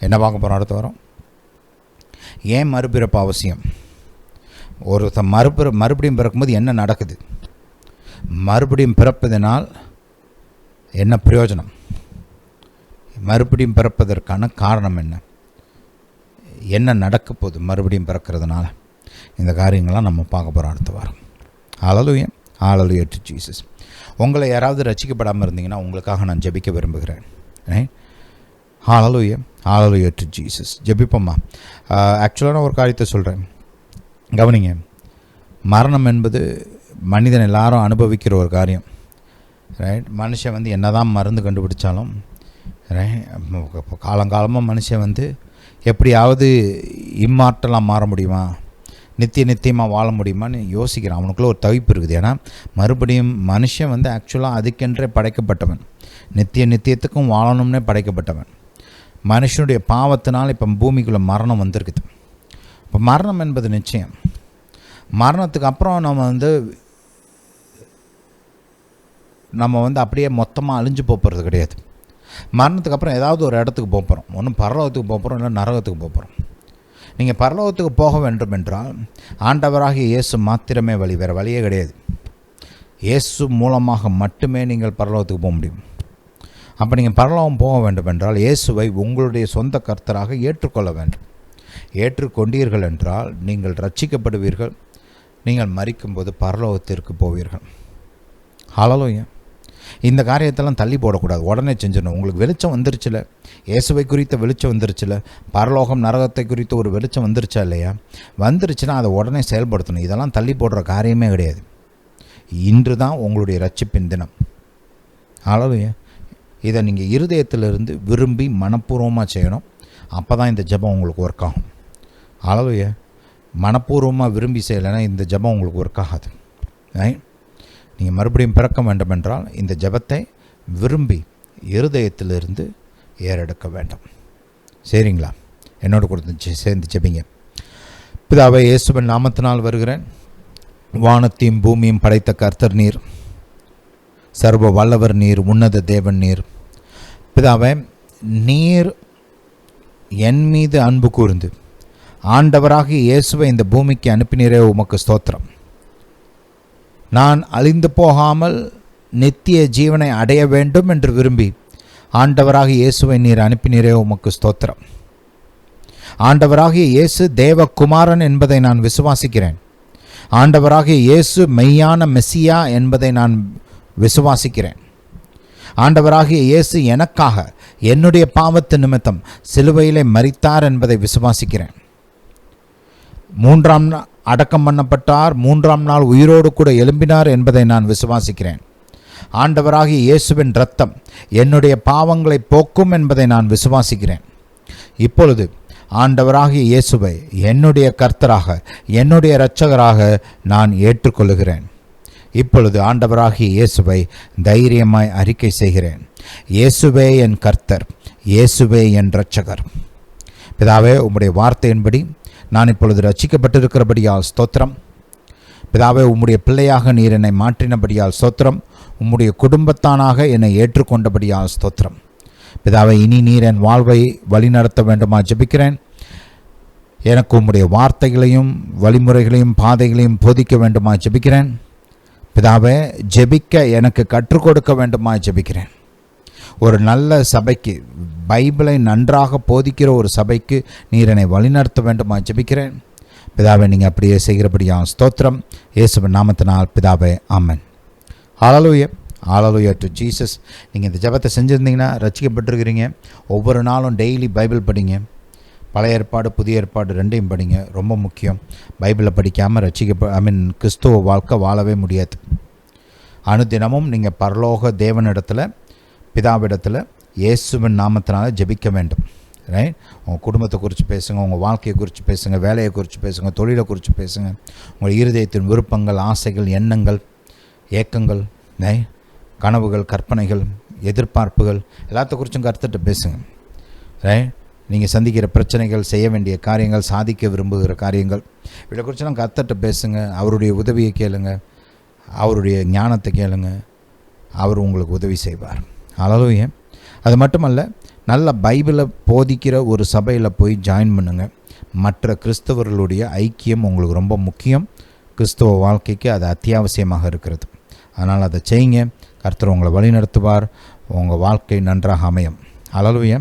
என்ன பார்க்க போகிறோம் அடுத்த வாரம்? ஏன் மறுபிறப்பு அவசியம், மறுபடியும் பிறக்கும்போது என்ன நடக்குது, மறுபடியும் பிறப்பதனால் என்ன பிரயோஜனம், மறுபடியும் பிறப்பதற்கான காரணம் என்ன நடக்க போகுது மறுபடியும் பிறக்கிறதுனால, இந்த காரியங்கள்லாம் நம்ம பார்க்க போகிறோம் அடுத்த வாரம். ஹல்லேலூயா, ஹல்லேலூயா டு ஜீசஸ். உங்களை யாராவது ரட்சிக்கப்படாமல் இருந்தீங்கன்னா உங்களுக்காக நான் ஜெபிக்க விரும்புகிறேன். ஹல்லேலூயா, ஹல்லேலூயா டு ஜீசஸ். ஜெபிப்போம்மா. ஆக்சுவலான ஒரு காரியத்தை சொல்கிறேன், கவனிங்க. மரணம் என்பது மனிதன் எல்லாரும் அனுபவிக்கிற ஒரு காரியம். மனுஷன் வந்து என்ன தான் மருந்து கண்டுபிடிச்சாலும், காலங்காலமாக மனுஷன் வந்து எப்படியாவது இம்மார்ட்டலாக மாற முடியுமா, நித்தியமாக வாழ முடியுமான்னு யோசிக்கிறான். அவனுக்குள்ளே ஒரு தவிப்பு இருக்குது. ஏன்னா மறுபடியும் மனுஷன் வந்து ஆக்சுவலாக அதுக்கென்றே படைக்கப்பட்டவன், நித்தியத்துக்கும் வாழணும்னே படைக்கப்பட்டவன். மனுஷனுடைய பாவத்தினால் இப்போ பூமிக்குள்ளே மரணம் வந்திருக்குது. இப்போ மரணம் என்பது நிச்சயம். மரணத்துக்கு அப்புறம் நம்ம வந்து அப்படியே மொத்தமாக அழிஞ்சு போகிறது கிடையாது. மரணத்துக்கு அப்புறம் ஏதாவது ஒரு இடத்துக்கு போகிறோம். ஒன்று பரலோகத்துக்கு போகிறோம், இல்லை நரகத்துக்கு போகிறோம். நீங்கள் பரலோகத்துக்கு போக வேண்டும் என்றால் ஆண்டவராகிய இயேசு மாத்திரமே வழி, வேறு வழியே கிடையாது. இயேசு மூலமாக மட்டுமே நீங்கள் பரலோகத்துக்கு போக முடியும். அப்போ நீங்கள் பரலோகம் போக வேண்டும் என்றால் இயேசுவை உங்களுடைய சொந்த கர்த்தராக ஏற்றுக்கொள்ள வேண்டும். ஏற்றுக்கொண்டீர்கள் என்றால் நீங்கள் ரட்சிக்கப்படுவீர்கள். நீங்கள் மரிக்கும்போது பரலோகத்திற்கு போவீர்கள். ஹல்லேலூயா. இந்த காரியத்தெல்லாம் தள்ளி போடக்கூடாது, உடனே செஞ்சிடணும். உங்களுக்கு வெளிச்சம் வந்துருச்சுல, இயேசுவை குறித்த வெளிச்சம் வந்துருச்சுல, பரலோகம் நரகத்தை குறித்த ஒரு வெளிச்சம் வந்துருச்சா இல்லையா? வந்துருச்சுன்னா அதை உடனே செயல்படுத்தணும். இதெல்லாம் தள்ளி போடுற காரியமே கிடையாது. இன்று தான் உங்களுடைய ரட்சிப்பின் தினம். ஹல்லேலூயா. இதை நீங்கள் இருதயத்திலிருந்து விரும்பி மனப்பூர்வமாக செய்யணும். அப்போ தான் இந்த ஜெபம் உங்களுக்கு ஒர்க் ஆகும். ஹல்லேலூயா. மனப்பூர்வமாக விரும்பி செய்யலைன்னா இந்த ஜெபம் உங்களுக்கு ஒர்க் ஆகாது. நீங்கள் மறுபடியும் பிறக்க வேண்டும் என்றால் இந்த ஜெபத்தை விரும்பி இருதயத்திலிருந்து ஏறெடுக்க வேண்டும். சரிங்களா? என்னோட கொடுத்து சேர்ந்து ஜெபிங்க. பிதாவே, இயேசுவின் நாமத்தினால் வருகிறேன். வானத்தையும் பூமியும் படைத்த கர்த்தர் நீர், சர்வ வல்லவர் நீர், உன்னத தேவன் நீர். பிதாவே, நீர் என் மீது அன்பு கூர்ந்து ஆண்டவராகிய இயேசுவை இந்த பூமிக்கு அனுப்பினீரே, உமக்கு ஸ்தோத்திரம். நான் அழிந்து போகாமல் நித்திய ஜீவனை அடைய வேண்டும் என்று விரும்பி ஆண்டவராகிய இயேசுவை நீர் அனுப்பினீரே, உமக்கு ஸ்தோத்திரம். ஆண்டவராகிய இயேசு தேவகுமாரன் என்பதை நான் விசுவாசிக்கிறேன். ஆண்டவராகிய இயேசு மெய்யான மெசியா என்பதை நான் விசுவாசிக்கிறேன். ஆண்டவராகிய இயேசு எனக்காக என்னுடைய பாவத்து நிமித்தம் சிலுவையிலே மரித்தார் என்பதை விசுவாசிக்கிறேன். 3ஆம் நாள் அடக்கம் பண்ணப்பட்டார், 3ஆம் நாள் உயிரோடு கூட எழும்பினார் என்பதை நான் விசுவாசிக்கிறேன். ஆண்டவராகிய இயேசுவின் இரத்தம் என்னுடைய பாவங்களை போக்கும் என்பதை நான் விசுவாசிக்கிறேன். இப்பொழுது ஆண்டவராகிய இயேசுவை என்னுடைய கர்த்தராக, என்னுடைய இரட்சகராக நான் ஏற்றுக்கொள்கிறேன். இப்பொழுது ஆண்டவராகிய இயேசுவை தைரியமாய் அறிக்கை செய்கிறேன். இயேசுவே என் கர்த்தர், இயேசுவே என் இரட்சகர். பிதாவே, உம்முடைய வார்த்தையின்படி நான் இப்பொழுது ரட்சிக்கப்பட்டிருக்கிறபடியால் ஸ்தோத்திரம். பிதாவே, உம்முடைய பிள்ளையாக நீர் என்னை மாற்றினபடியால் ஸ்தோத்திரம். உம்முடைய குடும்பத்தானாக என்னை ஏற்றுக்கொண்டபடியால் ஸ்தோத்திரம். பிதாவே, இனி நீர் என் வாழ்வை வழிநடத்த வேண்டுமா ஜெபிக்கிறேன். எனக்கு உம்முடைய வார்த்தைகளையும் வழிமுறைகளையும் பாதைகளையும் போதிக்க வேண்டுமா ஜெபிக்கிறேன். பிதாவே, ஜெபிக்க எனக்கு கற்றுக் கொடுக்க வேண்டுமா ஜெபிக்கிறேன். ஒரு நல்ல சபைக்கு, பைபிளை நன்றாக போதிக்கிற ஒரு சபைக்கு நீர் என்னை வழிநடத்த வேண்டுமா ஜெபிக்கிறேன். பிதாவை நீங்கள் அப்படியே செய்கிறபடியாக ஸ்தோத்திரம். இயேசுவின் நாமத்தினால் பிதாவே, ஆமென். ஹல்லேலூயா, ஹல்லேலூயா டு ஜீசஸ். நீங்கள் இந்த ஜெபத்தை செஞ்சுருந்தீங்கன்னா ரட்சிக்கப்பட்டிருக்கிறீங்க. ஒவ்வொரு நாளும் டெய்லி பைபிள் படிங்க. பழைய ஏற்பாடு புதிய ஏற்பாடு ரெண்டையும் படிங்க. ரொம்ப முக்கியம். பைபிளை படிக்காமல் கிறிஸ்துவ வாழ்க்கை வாழவே முடியாது. அனுதினமும் நீங்கள் பரலோக தேவனிடத்தில், பிதாவிடத்தில் இயேசுவின் நாமத்தினால ஜெபிக்க வேண்டும். ரைட்? உங்கள் குடும்பத்தை குறித்து பேசுங்க, உங்கள் வாழ்க்கையை குறித்து பேசுங்க, வேலையை குறித்து பேசுங்க, தொழிலை குறித்து பேசுங்க, உங்கள் இருதயத்தின் விருப்பங்கள், ஆசைகள், எண்ணங்கள், ஏக்கங்கள், கனவுகள், கற்பனைகள், எதிர்பார்ப்புகள் எல்லாத்த குறித்தும் கருத்துட்டு பேசுங்க. ரைட்? நீங்கள் சந்திக்கிற பிரச்சனைகள், செய்ய வேண்டிய காரியங்கள், சாதிக்க விரும்புகிற காரியங்கள், இதை குறித்துலாம் கருத்துட்டு பேசுங்க. அவருடைய உதவியை கேளுங்க, அவருடைய ஞானத்தை கேளுங்க. அவர் உங்களுக்கு உதவி செய்வார். ஹல்லேலூயா. அது மட்டுமல்ல, நல்ல பைபிளை போதிக்கிற ஒரு சபையில் போய் ஜாயின் பண்ணுங்க. மற்ற கிறிஸ்தவர்களுடைய ஐக்கியம் உங்களுக்கு ரொம்ப முக்கியம். கிறிஸ்தவ வாழ்க்கைக்கு அது அத்தியாவசியமாக இருக்கிறது. அதனால் அதை செய்யுங்க. கர்த்தர் உங்களை வழிநடத்துவார். உங்கள் வாழ்க்கை நன்றாக அமையும். ஹல்லேலூயா.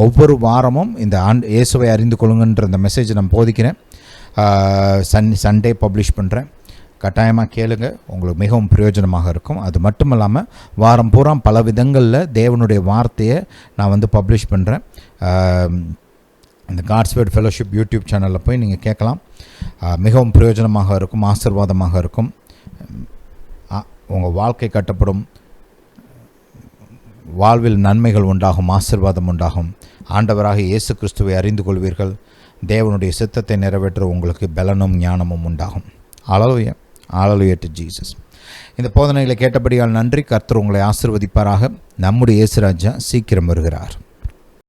ஒவ்வொரு வாரமும் இந்த இயேசுவை அறிந்து கொள்ளுங்கன்ற இந்த மெசேஜ் நான் போதிக்கிறேன். சண்டே பப்ளிஷ் பண்ணுறேன். கட்டாயமாக கேளுங்க, உங்களுக்கு மிகவும் பிரயோஜனமாக இருக்கும். அது மட்டும் இல்லாமல் வாரம் பூரா பல விதங்களில் தேவனுடைய வார்த்தையை நான் பப்ளிஷ் பண்ணுறேன். இந்த காட்ஸ் வேர்ட் ஃபெலோஷிப் யூடியூப் சேனலில் போய் நீங்கள் கேட்கலாம். மிகவும் பிரயோஜனமாக இருக்கும், ஆசீர்வாதமாக இருக்கும். உங்கள் வாழ்க்கை கட்டப்படும், வாழ்வில் நன்மைகள் உண்டாகும், ஆசீர்வாதம் உண்டாகும். ஆண்டவராக இயேசு கிறிஸ்துவை அறிந்து கொள்வீர்கள். தேவனுடைய சித்தத்தை நிறைவேற்ற உங்களுக்கு பலனும் ஞானமும் உண்டாகும். ஹல்லேலூயா, ஹல்லேலூயா டு ஜீசஸ். இந்த போதனைகளை கேட்டபடியால் நன்றி. கர்த்தர் உங்களை ஆசீர்வதிப்பாராக. நம்முடைய இயேசு ராஜா சீக்கிரம் வருகிறார்.